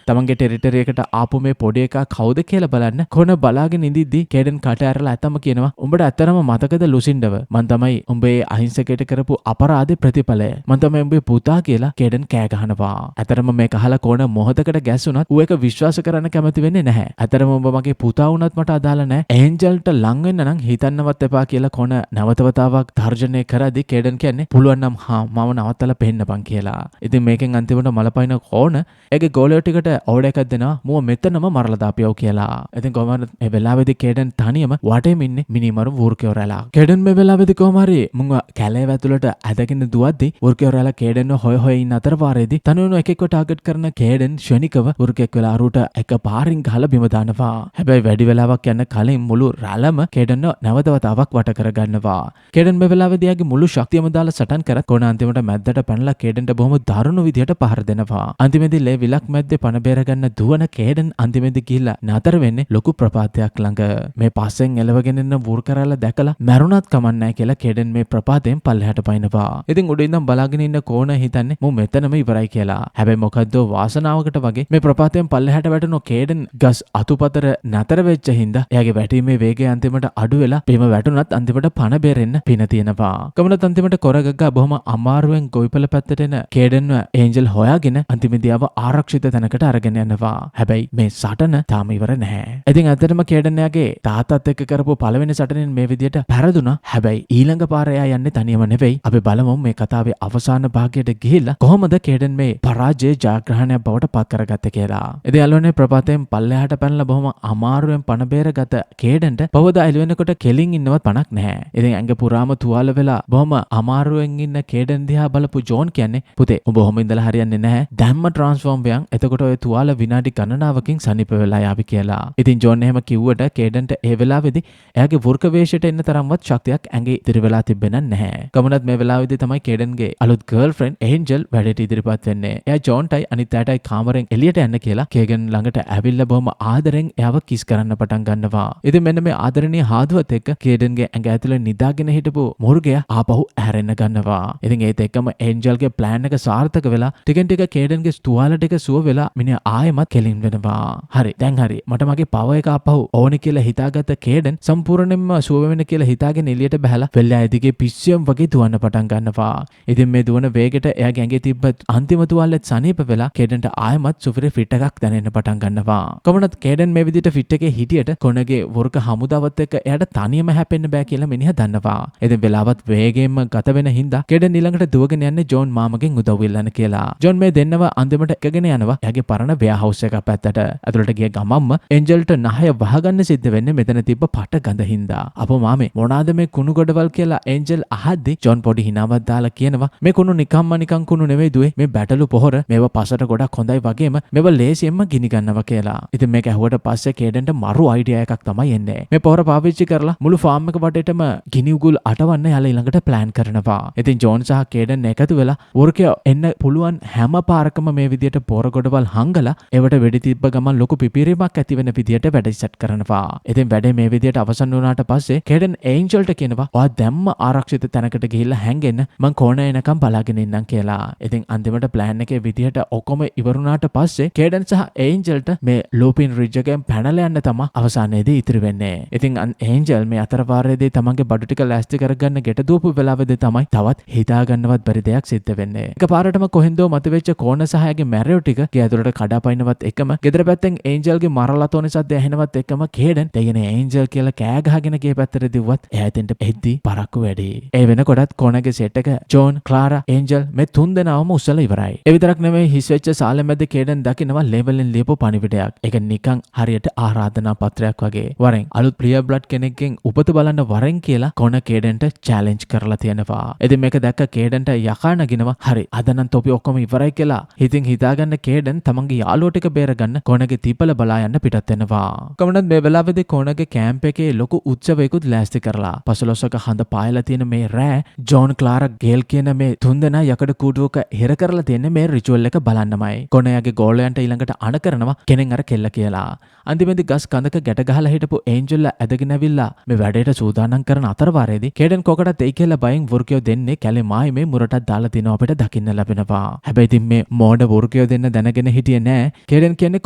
A: තමන්ගේ ටෙරිටරි එකට ආපු මේ පොඩි එකා කවුද කියලා බලන්න කොන බලාගෙන ඉඳිද්දි කේඩන් කට ඇරලා ඇතම කියනවා උඹට ඇත්තටම මතකද ලුසින්ඩව මං තමයි උඹේ අහිංසකයට කරපු අපරාධේ ප්‍රතිඵලය මං තමයි උඹේ පුතා කියලා කේඩන් කෑ ගහනවා. ඇත්තටම මේක අහලා කොන මොහොතකට ගැස්සුණත් ඌ ඒක විශ්වාස කරන්න කැමති වෙන්නේ නැහැ. ඇත්තටම උඹ මගේ පුතා වුණත් මට අදාළ නැහැ. ඒන්ජල්ට ලං වෙන්න නම් හිතන්නවත් එපා කියලා කොන නැවතවතාවක් තර්ජනය කරද්දි කේඩන් කියන්නේ පුළුවන් නම් මම නවත්තලා පෙන්නපන් කියලා. ඉතින් මේකෙන් අන්තිමට මලපයින් කොන ඒගේ ගෝලයෝ ටිකට ඕඩ එකක් දෙනවා මුව මෙතනම මරලා දාපියව කියලා. ඉතින් කොහමද මේ වෙලාවේදී කේඩන් තනියම වටේම ඉන්නේ මිනිමරු වෘකයෝ රැලා. කේඩන් මේ වෙලාවේදී කොහම හරි මුංග කැලේ ඇතුළට ඇදගෙන දුවද්දි වෘකයෝ රැලා කේඩන්ව හොය හොය ඉන්න අතර වාරේදී තනුවන එක එක්ක ටාගට් කරන කේඩන් ශනිකව වෘකෙක් වෙලා අරුට එක පාරින් ගහලා බිම දානවා. හැබැයි වැඩි වෙලාවක් යන කලින් මුළු රැළම කේඩන්ව නැවතවතාවක් වට කරගන්නවා. කේඩන් මේ වෙලාවේදී යාගේ මුළු ශක්තියම දාලා සටන් කරත් කොන අන්තිමට මැද්දට පැනලා කේඩන්ට බොහොම දරුණු විදියට පහර දෙනවා. අන්තිමේදී ලේ විලක් මැද්දේ පන බේරගන්න දුවන කේඩන් අන්තිමේදී ගිහිල්ලා නතර වෙන්නේ ලොකු ප්‍රපාතයක් ළඟ. මේ පස්සෙන් එලවගෙන එන වෘකරැල්ල දැකලා මැරුණත් කමන්නේ කියලා කේඩන් මේ ප්‍රපාතයෙන් පල්ලෙහාට පයින්නවා. ඉතින් උඩින් ඉඳන් බලාගෙන ඉන්න කෝන හිතන්නේ මම මෙතනම ඉවරයි කියලා. හැබැයි මොකද්ද වාසනාවකට වගේ මේ ප්‍රපාතයෙන් පල්ලෙහාට වැටුණු කේඩන් ගස් අතුපතර නතර වෙච්ච හින්දා එයාගේ වැටීමේ වේගය අන්තිමට අඩු වෙලා බිම වැටුණත් අන්තිමට පන බේරෙන්න පින තියෙනවා. කමනත් අන්තිමට කොරගග්ගා බොහොම අමාරුවෙන් ගොවිපළ පැත්තට එන කේඩන්ව ඒන්ජල් හොයාගෙන අන්තිමේදී ආව ආරක්ෂිත තැනකට අරගෙන යනවා. හැබැයි මේ සටන තාම ඉවර නැහැ. ඉතින් ඇත්තටම කේඩන් යාගේ තාත්තත් එක්ක කරපු පළවෙනි සටනෙන් මේ විදියට පැරදුනා. හැබැයි ඊළඟ පාර එයා යන්නේ තනියම නෙවෙයි. අපි බලමු මේ කතාවේ අවසාන භාගයට ගිහිල්ලා කොහොමද කේඩන් මේ පරාජය ජයග්‍රහණයක් බවට පත් කරගත්තේ කියලා. ඉතින් යාළුවනේ ප්‍රපාතයෙන් පල්ලෙහාට පැනලා බොහොම අමාරුවෙන් පණ බේරගත කේඩන්ට පවදා එළවෙනකොට කෙලින් ඉන්නවත් පණක් නැහැ. ඉතින් ඇඟ පුරාම තුවාල වෙලා බොහොම අමාරුවෙන් ඉන්න කේඩන් දිහා බලපු ජෝන් කියන්නේ පුතේ උඹ ඔහොම ඉඳලා හරියන්නේ නැහැ. දැම්ම ට්‍රාන්ස්ෆෝම් වෙයන්. එතකොට ඔය තුවාල විනාඩි ගණනාවකින් සනීප වෙලා යාවි කියලා. ඉතින් ජෝන් එහෙම කිව්වට කේඩන්ට ඒ වෙලාවේදී එයාගේ වෘක වේශයට එන්න තරම්වත් ශක්තියක් ඇඟේ ඉතිරි වෙලා තිබෙන්නේ නැහැ. කමුණත් මේ වෙලාවේදී තමයි කේඩන්ගේ අලුත් ගර්ල්ෆ්‍රෙන්ඩ් ඒන්ජල් වැඩට ඉදිරිපත් වෙන්නේ. එයා ජෝන්ටයි අනිත් අයටයි කාමරෙන් එළියට යන්න කියලා කේගන් ළඟට ඇවිල්ලා බොහොම ආදරෙන් එයාව කිස් කරන්න පටන් ගන්නවා. ඉතින් මෙන්න මේ ආදරණීය හාදුවත් එක්ක කේඩන්ගේ ඇඟ ඇතුලේ නිදාගෙන හිටපු මුර්ගයා ආපහු ඇහැරෙන්න ගන්නවා. ඉතින් ඒත් එක්කම ඒන්ජල්ගේ ප්ලෑන් එක සාර්ථක වෙලා ටිකෙන් ටික කේඩන්ගේ තුවාල ටික සුව වෙලා මිනිහා ආයෙමත් කෙලින් වෙනවා. හරි දැන් හරි මට මගේ පව එක ආපහු ඕනේ කියලා හිතාගත්ත කේඩන් සම්පූර්ණයෙන්ම සුව වෙන්න කියලා හිතාගෙන එළියට බහලා වෙල්ලා ඇදිගේ පිස්සියම් වගේ දුවන්න පටන් ගන්නවා. ඉතින් මේ දුවන වේගෙට එයාගේ ඇඟේ තිබ්බ අන්තිම තුවාලෙත් සනීප වෙලා කේඩන්ට ආයෙමත් සුපිරි ෆිට් එකක් දැනෙන්න පටන් ගන්නවා. කොහොමද කේඩන් මේ විදිහට ෆිට් එකේ හිටියට කොනගේ වෘක හමුදාවත් එක්ක එයාට තනියම හැපෙන්න බෑ කියලා මිනිහා දන්නවා. ඉතින් වෙලාවත් වේගයෙන්ම ගත වෙන හින්දා කේඩන් ඊළඟට දුවගෙන යන්නේ ජෝන් මාමගෙන් උදව් ඉල්ලන්න කියලා. ජෝන් මේ දෙන්නව අන්තිමට එකගෙන යනවා එයාගේ පරණ වෙයාහවුස් එක පැත්තට. ඇතුළට ගිය ගමම්ම එන්ජල්ට නහය වහගන්න සිද්ධ වෙන්නේ මෙතන තිබ්බ පට ගඳ හින්දා. අපෝ මාමේ මොනාද මේ කුණු ගොඩවල් කියලා එන්ජල් අහද්දි ජොන් පොඩි හිනාවක් දාලා කියනවා මේ කුණු නිකම්ම නිකන් කුණු නෙවෙයි දුවේ මේ බැටළු පොහොර මේව පසට ගොඩක් හොඳයි වගේම මේව ලේසියෙන්ම ගිනි ගන්නවා කියලා. ඉතින් මේක ඇහුවට පස්සේ කේඩන්ට මරු අයිඩියා එකක් තමයි එන්නේ. මේ පොහොර පාවිච්චි කරලා මුළු ෆාම් එක වටේටම ගිනි උගුල් අටවන්න යාලා ඊළඟට ප්ලෑන් කරනවා. ඉතින් ජෝන් සහ කේඩන් එකතු වෙලා වෘකය එන්න පුළුවන් හැම පාරකම මේ විදියට පොහොර ගොඩවල් හං හංගලා ඒවට වෙඩි තිබ්බ ගමන් ලොකු පිපිරීමක් ඇති වෙන විදියට වැඩ සෙට් කරනවා. ඉතින් වැඩේ මේ විදියට අවසන් වුණාට පස්සේ කේඩන් ඒන්ජල්ට කියනවා ඔයා දැම්ම ආරක්ෂිත තැනකට ගිහිල්ලා හැංගෙන්න මං කෝණ එනකම් බලාගෙන ඉන්නම් කියලා. ඉතින් අන්තිමට ප්ලෑන් එකේ විදියට ඔක්කොම ඉවරුණාට පස්සේ කේඩන් සහ ඒන්ජල්ට මේ ලූපින් රිජ් එකෙන් පැනලා යන්න තමයි අවසානයේදී ඉතිරි වෙන්නේ. ඉතින් ඒන්ජල් මේ අතරපාරේදී තමන්ගේ බඩු ටික ලෑස්ති කරගන්න ගෙට දුවපු වෙලාවෙදී තමයි තවත් හිතා ගන්නවත් බැරි දෙයක් සිද්ධ වෙන්නේ. එකපාරටම කොහෙන්දෝ මතුවෙච්ච කෝණ සහ එයාගේ මැරයෝ ටික ගේ ඇතුළට කඩාපයින්නවත් එකම ගෙදර පැත්තෙන් ඒන්ජල්ගේ මරලා තෝනේ සද්ද ඇහෙනවත් එකම කේඩන් දෙයනේ ඒන්ජල් කියලා කෑ ගහගෙන ගේ පැත්තට දිව්වත් එයා එතෙන්ට එද්දි පරක්කු වැඩි. ඒ වෙනකොටත් කෝණගේ සෙට් එක ජෝන්, ක්ලාරා, ඒන්ජල් මේ තුන් දෙනාම උස්සලා ඉවරයි. ඒ විතරක් නෙමෙයි හිස් වෙච්ච සාලෙ මැද කේඩන් දකිනවා ලේවලින් ලියපු පණිවිඩයක්. ඒක නිකන් හරියට ආරාධනා පත්‍රයක් වගේ. වරෙන් අලුත් ප්‍රිය බ්ලඩ් කෙනෙක්ගෙන් උපත බලන්න වරෙන් කියලා කෝණ කේඩන්ට චැලෙන්ජ් කරලා තියෙනවා. ඉතින් මේක දැක්ක කේඩන්ට යකා නගිනවා. හරි අද නම් තොපි ඔක්කොම ඉවරයි කියලා. ඉතින් හිතාගන්න කේඩන් තමන්ගේ යාළුවෝ ටික බේරගන්න කෝණගේ තීපල බලා යන්න පිටත් වෙනවා. කොහොමද මේ වෙලාවේදී කෝණගේ කැම්ප් එකේ ලොකු උත්සවයකුත් ලෑස්ති කරලා පසළොස්වක හඳ පායලා තියෙන මේ රෑ ජෝන්, ක්ලාරා, ගේල් කියන මේ තුන්දෙනා යකඩ කූඩුවක හිර කරලා තියෙන මේ රිචුවල් එක බලන්නමයි. කොණයාගේ ගෝලයන්ට ඊළඟට අණ කරනවා කෙනෙන් අර කෙල්ල කියලා. අන්තිමේදී ගස් කඳක ගැට ගහලා හිටපු ඒන්ජල්ලා ඇදගෙන ඇවිල්ලා මේ වැඩේට සූදානම් කරන අතරවාරේදී කේඩන් කොකටත් එයි කියලා බයෙන් වෘකයෝ දෙන්නේ කැලේ මායිමේ මුරටත් දාලා තිනවා අපිට දකින්න ලැබෙනවා. හැබැයි ඉතින් මේ මෝඩ වෘකයෝ දෙන්න දැනගෙන හිටියේ නෑ කේඩන් කියන්නේ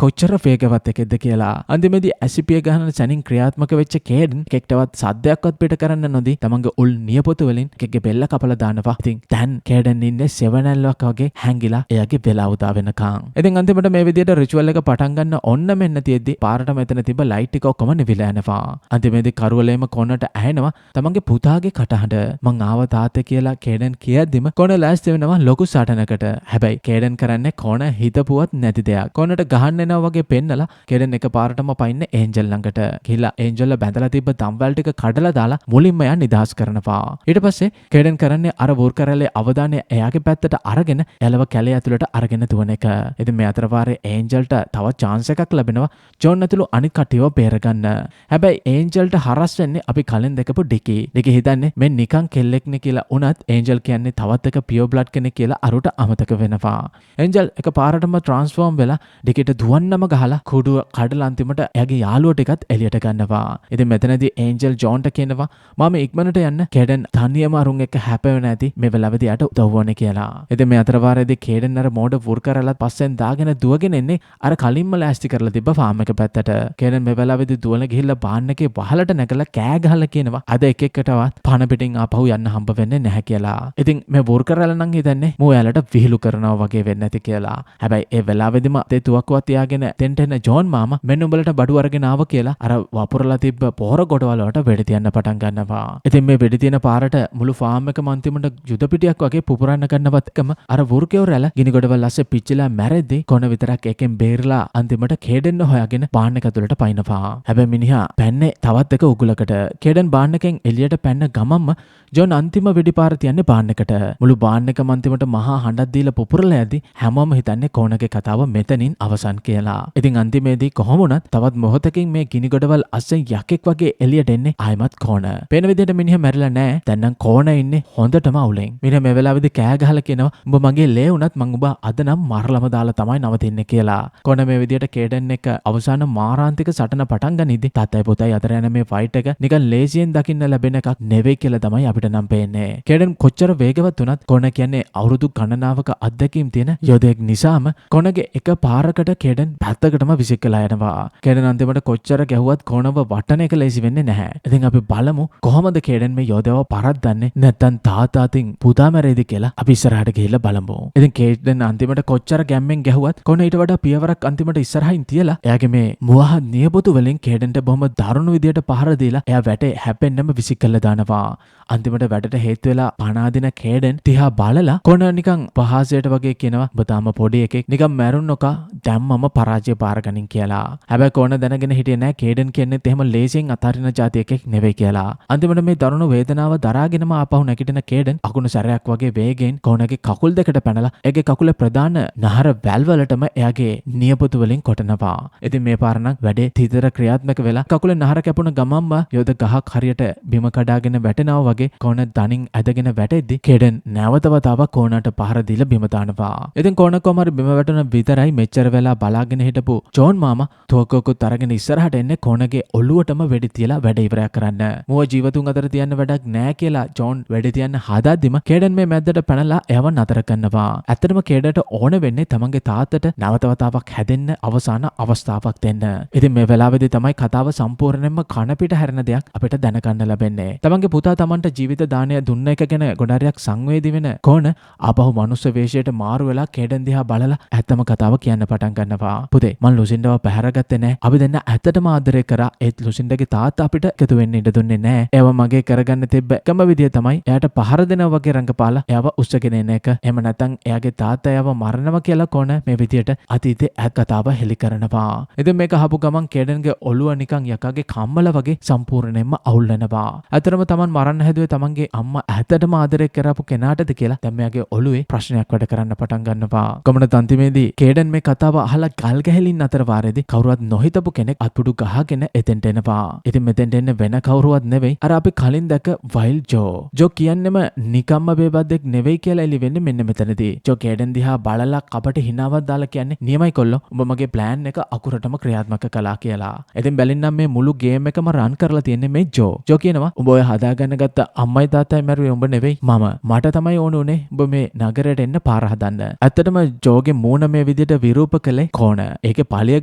A: කොච්චර වේගවත් එකෙක්ද කියලා. අන්තිමේදී ඇසිපිය ගහන සැනින් ක්‍රියාත්මක වෙච්ච කේඩන් කෙක්ටවත් සද්දයක්වත් පිට කරන්න නොදී තමන්ගේ උල් නියපොතු වලින් කෙක්ගේ බෙල්ල කපලා දානවා. ඉතින් දැන් කේඩන් ඉන්නේ සෙවනැල්ලක් වගේ හැංගිලා එයාගේ වෙලා උදා වෙනකන්. ඉතින් අන්තිමට මේ විදියට රිචුවල් එක පටන් ගන්න ඔන්න මෙන්න තියෙද්දි පාරට මෙතන තිබ්බ ලයිට් ටික ඔක්කොම නිවිලා යනවා. අන්තිමේදී කරුවලේම කොනට ඇහෙනවා තමන්ගේ පුතාගේ කටහඬ. මං ආව තාත්තේ කියලා කේඩන් කියද්දිම කොන ලෑස්ති වෙනවා ලොකු සටනකට. හැබැයි කේඩන් කරන්නේ කොන හිතපුවත් නැති දෙයක්. කොනට ගහන්න එනවා වගේ පෙන්නලා කේඩන් එකපාරටම පයින්නේ ඒන්ජල් ළඟට. ගිහලා ඒන්ජල්ලා බැඳලා තිබ්බ තම්වැල් ටික කඩලා දාලා මුලින්ම එයා නිදහස් කරනවා. ඊට පස්සේ කේඩන් කරන්නේ අර වෝර්කරලේ අවධානය එයාගේ පැත්තට අරගෙන එලව කැලේ ඇතුළට අරගෙන දුවන එක. ඉතින් මේ අතරපාරේ ඒන්ජල්ට තවත් chance එකක් ලැබෙනවා ජෝන් ඇතුළු අනිත් කට්ටියව බේරගන්න. හැබැයි ඒන්ජල්ට හරස් වෙන්නේ අපි කලින් දැකපු ඩිකි. ඩිකි හිතන්නේ මේ නිකන් කෙල්ලෙක්නේ කියලා උනත් ඒන්ජල් කියන්නේ තවත් එක පියෝ බ්ලඩ් කෙනෙක් කියලා අරුට අමතක වෙනවා. ඒන්ජල් එකපාරටම ට්‍රාන්ස්ෆෝම් වෙලා ඩිකිට දුවන්නම ගහලා කුඩුව කඩලා අන්තිමට එයාගේ යාළුවෝ ටිකත් එළියට ගන්නවා. ඉතින් මෙතනදී ඒන්ජල් ජෝන්ට කියනවා මම ඉක්මනට යන්න කේඩන් තනියම අරුන් එක්ක හැපෙවෙන්නේ නැති මේ වෙලාවේදී යට උදව් වුණේ කියලා. ඉතින් මේ අතරපාරේදී කේඩන් අර මෝඩ වුර්කරලත් පස්සෙන් දාගෙන දුවගෙන එන්නේ අර කලින්ම ලෑස්ති කරලා තිබ්බ ෆාම් එක පැත්තට. කේඩන් මේ වෙලාවේදී දුවන ගිහිල්ලා බාන්න එකේ වහලට නැගලා කෑ ගහලා කියනවා අද එක එකටවත් පණ පිටින් ආපහු යන්න හම්බ වෙන්නේ නැහැ කියලා. ඉතින් මේ වුර්කරල නම් හිතන්නේ මෝ යාලට විහිළු කරනවා වගේ වෙන්නේ නැති කියලා. හැබැයි ඒ වෙලාවේදීම තේ තුවක්කුවක් තියාගෙන තෙන්ට එන ජෝන් මාමා මෙන්න උඹලට බඩු අරගෙන ආව කියලා අර වපුරලා තිබ්බ පොහොර ගොඩවල වලට වෙඩි තියන්න පටන් ගන්නවා. ඉතින් මේ වෙඩි තියන පාරට මුළු ෆාම් එකම අන්තිමට යුද පිටියක් වගේ පුපුරන්න ගන්නවත් එකම අර වෘකයෝ රැළ ගිනි ගොඩවල් ඇස්සේ පිච්චිලා මැරෙද්දි කොන විතරක් එකෙන් බේරලා අන්තිමට කේඩන් හොයාගෙන බාන්න එක ඇතුළට පයින්නවා. හැබැයි මිනිහා පැන්නේ තවත් එක උගුලකට. කේඩන් බාන්න එකෙන් එළියට පැන්න ගමම්ම ජෝන් අන්තිම වෙඩි පාර තියන්නේ බාන්න එකට. මුළු බාන්න එකම අන්තිමට මහා හඬක් දීලා පුපුරලා යද්දි හැමෝම හිතන්නේ කෝණගේ කතාව මෙතනින් අවසන් කියලා. ඉතින් අන්තිමේදී කොහොම වුණත් තවත් මොහොතකින් මේ ගිනි ගොඩවල් අස්සෙන් යකෙක් වගේ එළියට එන්නේ ආයමත් කෝණ. පේන විදිහට මිනිහා මැරිලා නැහැ. දැන් නම් කෝණ ඉන්නේ හොඳටම අවුලෙන්. මිනිහා මේ වෙලාවේදී කෑ ගහලා කියනවා උඹ මගේ ලේ වුණත් මං උඹ අද නම් මරලම දාලා තමයි නවතින්නේ කියලා. කෝණ මේ විදිහට කේඩන් එක අවසාන මාරාන්තික සටන පටන් ගනිද්දි තාත්තයි පුතයි අතර යන මේ ෆයිට් එක නිකන් ලේසියෙන් දකින්න ලැබෙන එකක් නෙවෙයි කියලා තමයි අපිට නම් පේන්නේ. කේඩන් කොච්චර වේගවත් වුණත් කෝණ කියන්නේ අවුරුදු ගණනාවක අත්දැකීම් තියෙන යෝධයෙක් නිසාම කෝණගේ එක පාරකට කේඩන් පැත්තකටම විසිකලා යනවා. කේඩන් අන්තිමට කොච්චර ගැහුවත් කෝණව වටන එක ලේසි වෙන්නේ නැහැ. ඉතින් අපි බලමු කොහොමද කේඩන් මේ යෝධයව පරද්දන්නේ නැත්නම් තාතාතින් පුතා මැරෙයිද කියලා අපි ඉස්සරහට ගිහිල්ලා බලමු. ඉතින් කේඩන් අන්තිමට කොච්චර ගැම්මෙන් ගැහුවත් කෝණ ඊට වඩා පියවරක් අන්තිමට ඉස්සරහින් තියලා එයාගේ මේ මුවහත් නියපොතු වලින් කේඩන්ට බොහොම දරුණු විදියට පහර දීලා එයා වැටේ හැපෙන්නම විසිකලා දානවා. අන්තිමට වැඩට හේතු වෙලා පනාදින කේඩන් තිහා බලලා කොන නිකන් පහසයට වගේ කියනවා ඔබ තාම පොඩි එකෙක් නිකන් මැරුණොකා දැම්මම පරාජය පාරගනින් කියලා. හැබැයි කොන දැනගෙන හිටියේ නෑ කේඩන් කියන්නේත් එහෙම ලේසියෙන් අතාරින જાති එකෙක් නෙවෙයි කියලා. අන්තිමට මේ දරුණු වේදනාව දරාගෙනම ආපහු නැගිටින කේඩන් අකුණු සැරයක් වගේ වේගෙන් කොනගේ කකුල් දෙකට පැනලා එයාගේ කකුලේ ප්‍රධාන නහර වැල් වලටම එයාගේ නියපොතු වලින් කොටනවා. ඉතින් මේ පාර නම් වැඩේ තිතර ක්‍රියාත්මක වෙලා කකුලේ නහර කැපුණ ගමම්ම යෝධ ගහක් හරියට බිම කඩාගෙන වැටෙනවා වගේ කෝණ දණින් ඇදගෙන වැටෙද්දි කේඩන් නැවත වතාවක් කෝණට පහර දීලා බිම දානවා. ඉතින් කෝණ කොමාරි බිම වැටුණ විතර විතරයි මෙච්චර වෙලා බලාගෙන හිටපු ජෝන් මාමා තෝකකුත් අරගෙන ඉස්සරහට එන්නේ කොනගේ ඔළුවටම වෙඩි තියලා වැඩ ඉවරයක් කරන්න. මුව ජීවතුන් අතර තියන්න වැඩක් නෑ කියලා ජෝන් වෙඩි තියන්න හදද්දිම කේඩන් මේ මැද්දට පැනලා එයව නතර කරනවා. ඇත්තටම කේඩට ඕන වෙන්නේ තමන්ගේ තාත්තට නැවතවතාවක් හැදෙන්න අවසාන අවස්ථාවක් දෙන්න. ඉතින් මේ වෙලාවේදී තමයි කතාව සම්පූර්ණයෙන්ම කන පිට හැරෙන දෙයක් අපිට දැනගන්න ලැබෙන්නේ. තමන්ගේ පුතා තමන්ට ජීවිත දානය දුන්න එක ගැන ගොඩාරියක් සංවේදී වෙන කොන ආපහු මනුස්ස වේශයට මාරු වෙලා කේඩන් දිහා බලලා ඇත්තම කතාව කියන්න පටන් ගන්නවා. පුතේ මං ලුසින්ඩව පැහැරගත්තේ නෑ. අපි දෙන්න ඇත්තටම ආදරය කරා. ඒත් ලුසින්ඩගේ තාත්තා අපිට එකතු වෙන්න ඉඩ දුන්නේ නෑ. ඒව මගේ කරගන්න තිබ්බ එකම විදිය තමයි එයාට පහර දෙනවා වගේ රංගපාලා එයාව උස්සගෙන එන එක. එහෙම නැත්නම් එයාගේ තාත්තා එයාව මරනවා කියලා කොන මේ විදියට අතීතේ ඈත් කතාව හෙලි කරනවා. ඉතින් මේක අහපු ගමන් කේඩන්ගේ ඔළුව නිකන් යකාගේ කම්මල වගේ සම්පූර්ණයෙන්ම අවුල් වෙනවා. අතරම තමන් මරන්න හැදුවේ තමන්ගේ අම්මා ඇත්තටම ආදරය කරපු කෙනාටද කියලා දැන් මෙයාගේ ඔළුවේ ප්‍රශ්නයක් වැඩ කරන්න පටන් ගන්නවා. කොමනත් අන්තිමේදී කේඩන් මේ කතාව අහලා ගල් ගැහිලින් අතර වාරේදී කවුරුවත් නොහිතපු කෙනෙක් අත්පුඩු ගහගෙන එතෙන්ට එනවා. ඉතින් මෙතෙන්ට එන්නේ වෙන කවුරුවත් නෙවෙයි අර අපි කලින් දැක වයිල් ජෝ. ජෝ කියන්නේම නිකම්ම බේබද්දෙක් නෙවෙයි කියලා එලි වෙන්නේ මෙන්න මෙතනදී. ජෝ කේඩන් දිහා බලලා කපට හිනාවක් දාලා කියන්නේ නියමයි කොල්ලෝ උඹ මගේ ප්ලෑන් එක අකුරටම ක්‍රියාත්මක කළා කියලා. ඉතින් බැලින්නම් මේ මුළු ගේම් එකම රන් කරලා තියෙන්නේ මේ ජෝ. ජෝ කියනවා උඹ ඔය හදාගන්න ගත්ත අම්මයි තාත්තයි මැරුවේ උඹ නෙවෙයි මම. මට තමයි ඕන උනේ උඹ මේ නගරයට එන්න පාර හදන්න. ඇත්තටම ජෝගේ මූණ මේ විදිහට විරූප කළේ කොන. ඒකේ පලිය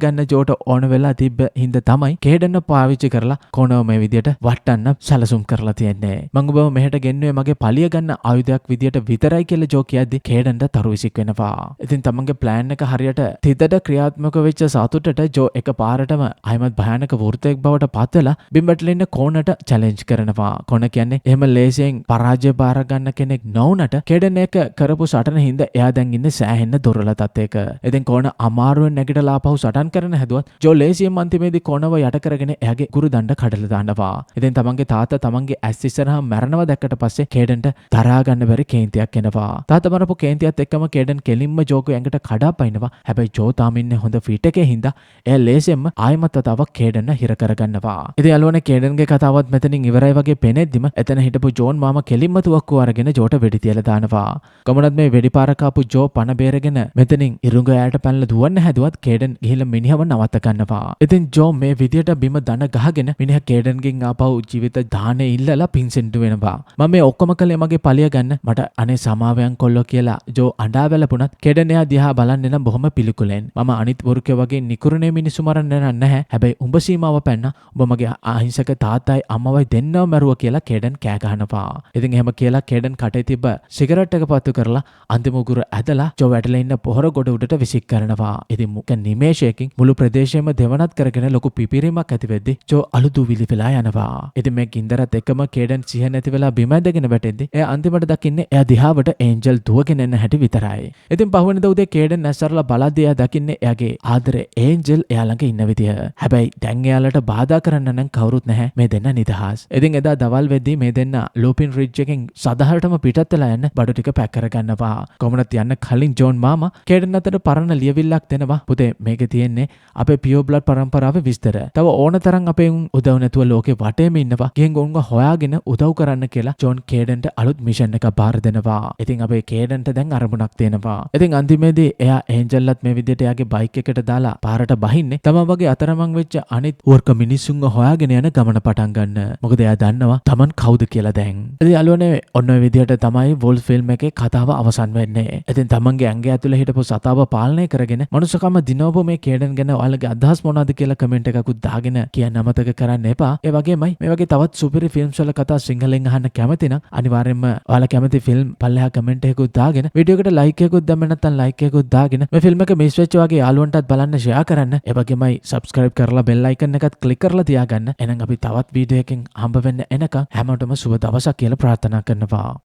A: ගන්න ජෝට ඕන වෙලා තිබ්බ හින්දා තමයි කේඩන් පාවිච්චි කරලා කොනව මේ විදිහට වටන්න සැලසුම් කරලා තියෙන්නේ. මං ඔබව මෙහෙට ගෙන්නුවේ මගේ පලිය ගන්න ආයුධයක් විදිහට විතරයි කියලා ජෝ කියද්දි කේඩන්ට තරු විසික් වෙනවා. ඉතින් තමන්ගේ ප්ලෑන් එක හරියට තිතට ක්‍රියාත්මක වෙච්ච සතුටට ජෝ එකපාරටම අයමත් භයානක වෘතයක් බවට පත් වෙලා බිම්බටල ඉන්න කොනට චැලෙන්ජ් කරනවා. කොන කියන්නේ එහෙම ලේසියෙන් පරාජය බාර ගන්න කෙනෙක් නොවුනට කේඩන් එක කරපු සටන හින්දා එයා දැන් ඉන්නේ සෑහෙන්න දුර්වල තත්යක. ඉතින් කොන අමාරුවෙන් නැගිටලා ආපහු සටන් කරන හැදුවත් ජෝ ලේසියෙන් අන්තිමේදී කොනව යට කරගෙන එයාගේ කුරු දණ්ඩ කඩලා දානවා. ඉතින් තමන්ගේ තාත්තා තමන්ගේ ඇස් ඉස්සරහා මැරනවා දැක්කට පස්සේ කේඩන්ට තරහා ගන්න බැරි කේන්තියක් එනවා. තාත්තා මරපු කේන්තියත් එක්කම කේඩන් කෙලින්ම ජෝගේ ඇඟට කඩා පනිනවා. හැබැයි ජෝ තාම ඉන්නේ හොඳ ෆීට් එකේ හින්දා එයා ලේසියෙන්ම ආයමත් තතාවක් කේඩන්න හිර කරගන්නවා. ඉතින් යාළුවනේ කේඩන්ගේ කතාවත් මෙතනින් ඉවරයි වගේ පෙනෙද්දිම එතන හිටපු ජෝන් මාමා කෙලින්ම තුවක්කුව අරගෙන ජෝට වෙඩි තියලා දානවා. කොමනත් මේ වෙඩි පාර කාපු ජෝ පණ බේරගෙන මෙතනින් ඉරුඟ යායට පැනලා දුවන්න හැදුවත් කේඩන් ගිහිල්ලා මිනිහව නවත්ත ගන්නවා. ඉතින් ජෝ මේ විදියට බිම දන ගහගෙන මිනිහා කේඩන්ගෙන් ආපහු ජීවිත දාහනේ ඉල්ලලා පින්සෙන්ටු වෙනවා. මම මේ ඔක්කොම කළේ මගේ පලිය ගන්න මට අනේ සමාවයන් කොල්ලෝ කියලා ජෝ අඬා වැළපුණත් කේඩන් එයා දිහා බලන්නේ නම් බොහොම පිළිකුලෙන්. මම අනිත් වරුකේ වගේ නිකුරුනේ මිනිස්සු මරන්න නැහැ. හැබැයි උඹ සීමාව පැන්න උඹ මගේ අහිංසක තාත්තයි අම්මවයි දෙන්නව මැරුවා කියලා කේඩන් කෑ ගහනවා. ඉතින් එහෙම කියලා කේඩන් කටේ තිබ්බ සිගරට් එක පත්තු කරලා අන්තිම උගුර ඇදලා ජෝ වැටලා ඉන්න පොහොර ගොඩ උඩට විසික් කරනවා. ඉතින් මුක නිමේෂයකින් මුළු ප්‍රදේශයම දෙවනත් කරගෙන ලොකු පිපිරීමක් ඇති වෙද්දි ජෝ අලුදුවිලි වෙලා යනවා. ඉතින් මේ ගින්දරත් එක්කම කේඩන් සිහ නැති වෙලා බිම ඇදගෙන වැටෙද්දි එයා අන්තිමට දකින්නේ එයා දිහාවට ඒන්ජල් දුවගෙන එන්න හැටි විතරයි. ඉතින් පහුවෙනිදා උදේ කේඩන් නැස්සරලා බලද්දී එයා දකින්නේ එයාගේ ආදරේ ඒන්ජල් එයා ළඟ ඉන්න විදිය. හැබැයි දැන් එයාලට බාධා කරන්න නම් කවුරුත් නැහැ. මේ දෙන්න නිදහස්. ඉතින් එදා දවල් වෙද්දී මේ දෙන්න ලූපින් රිජ් එකෙන් සදහරටම පිටත් වෙලා යන්න බඩු ටික පැක් කරගන්නවා. කොමනත් යන්න කලින් ජෝන් මාමා කේඩන් අතට පරණ ලියවිල්ලක් දෙනවා. පුතේ මේකේ තියෙන්නේ අපේ පියෝ බ්ලඩ් පරම්පරාවේ විස්තර. තව ඕන තරම් අපේ උන් උදව් නැතුව ලෝකේ වටේම ඉන්නවා. ගිහින් උන්ව හොයාගෙන උදව් කරන්න කියලා ජෝන් කේඩන්ට අලුත් මිෂන් එකක් බාර දෙනවා. ඉතින් අපේ කේඩන්ට දැන් අරමුණක් තියෙනවා. ඉතින් අන්තිමේදී එයා ඒන්ජල්ලත් මේ විදිහට එයාගේ බයික් එකට දාලා පාරට බහින්නේ තමන් වගේ අතරමං වෙච්ච අනිත් වර්ක මිනිස්සුන්ව හොයාගෙන යන ගමන පටන් ගන්න. මොකද එයා දන්නවා තමන් කවුද කියලා දැන්. ඉතින් යාළුවනේ ඔන්න ඔය විදිහට තමයි වොල්ෆ් ෆිල්ම් එකේ කතාව අවසන් වෙන්නේ. ඉතින් තමන්ගේ ඇඟ ඇතුලේ හිටපු සතාව පාලනය කරගෙන මනුස්සකම දිනවපු මේ කේඩන් ගැන ඔයාලගේ අදහස් මොනවද කියලා කමෙන්ට් එකකුත් දාගෙන කියන්න අමතක කරන්න එපා. ඒ වගේමයි මේ වගේ තවත් සුපිරි ෆිල්ම්ස් වල කතා සිංහලෙන් අහන්න කැමති නම් අනිවාර්යයෙන්ම ඔයාලා කැමති ෆිල්ම් පල්ලෙහා කමෙන්ට් එකකුත් දාගෙන වීඩියෝ එකට ලයික් එකකුත් දැම්ම නැත්නම් ලයික් එකකුත් දාගෙන මේ ෆිල්ම් එක මිස් වෙච්ච වගේ යාළුවන්ටත් බලන්න ෂෙයා කරන්න. ඒ වගේමයි සබ්ස්ක්‍රයිබ් කරලා බෙල් අයිකන් එකත් ක්ලික් කරලා තියාගන්න. එහෙනම් අපි තවත් වීඩියෝ එකකින් හම්බ වෙන්න එනකම් හැමෝටම සුබ දවසක් කියලා ප්‍රාර්ථනා කරනවා.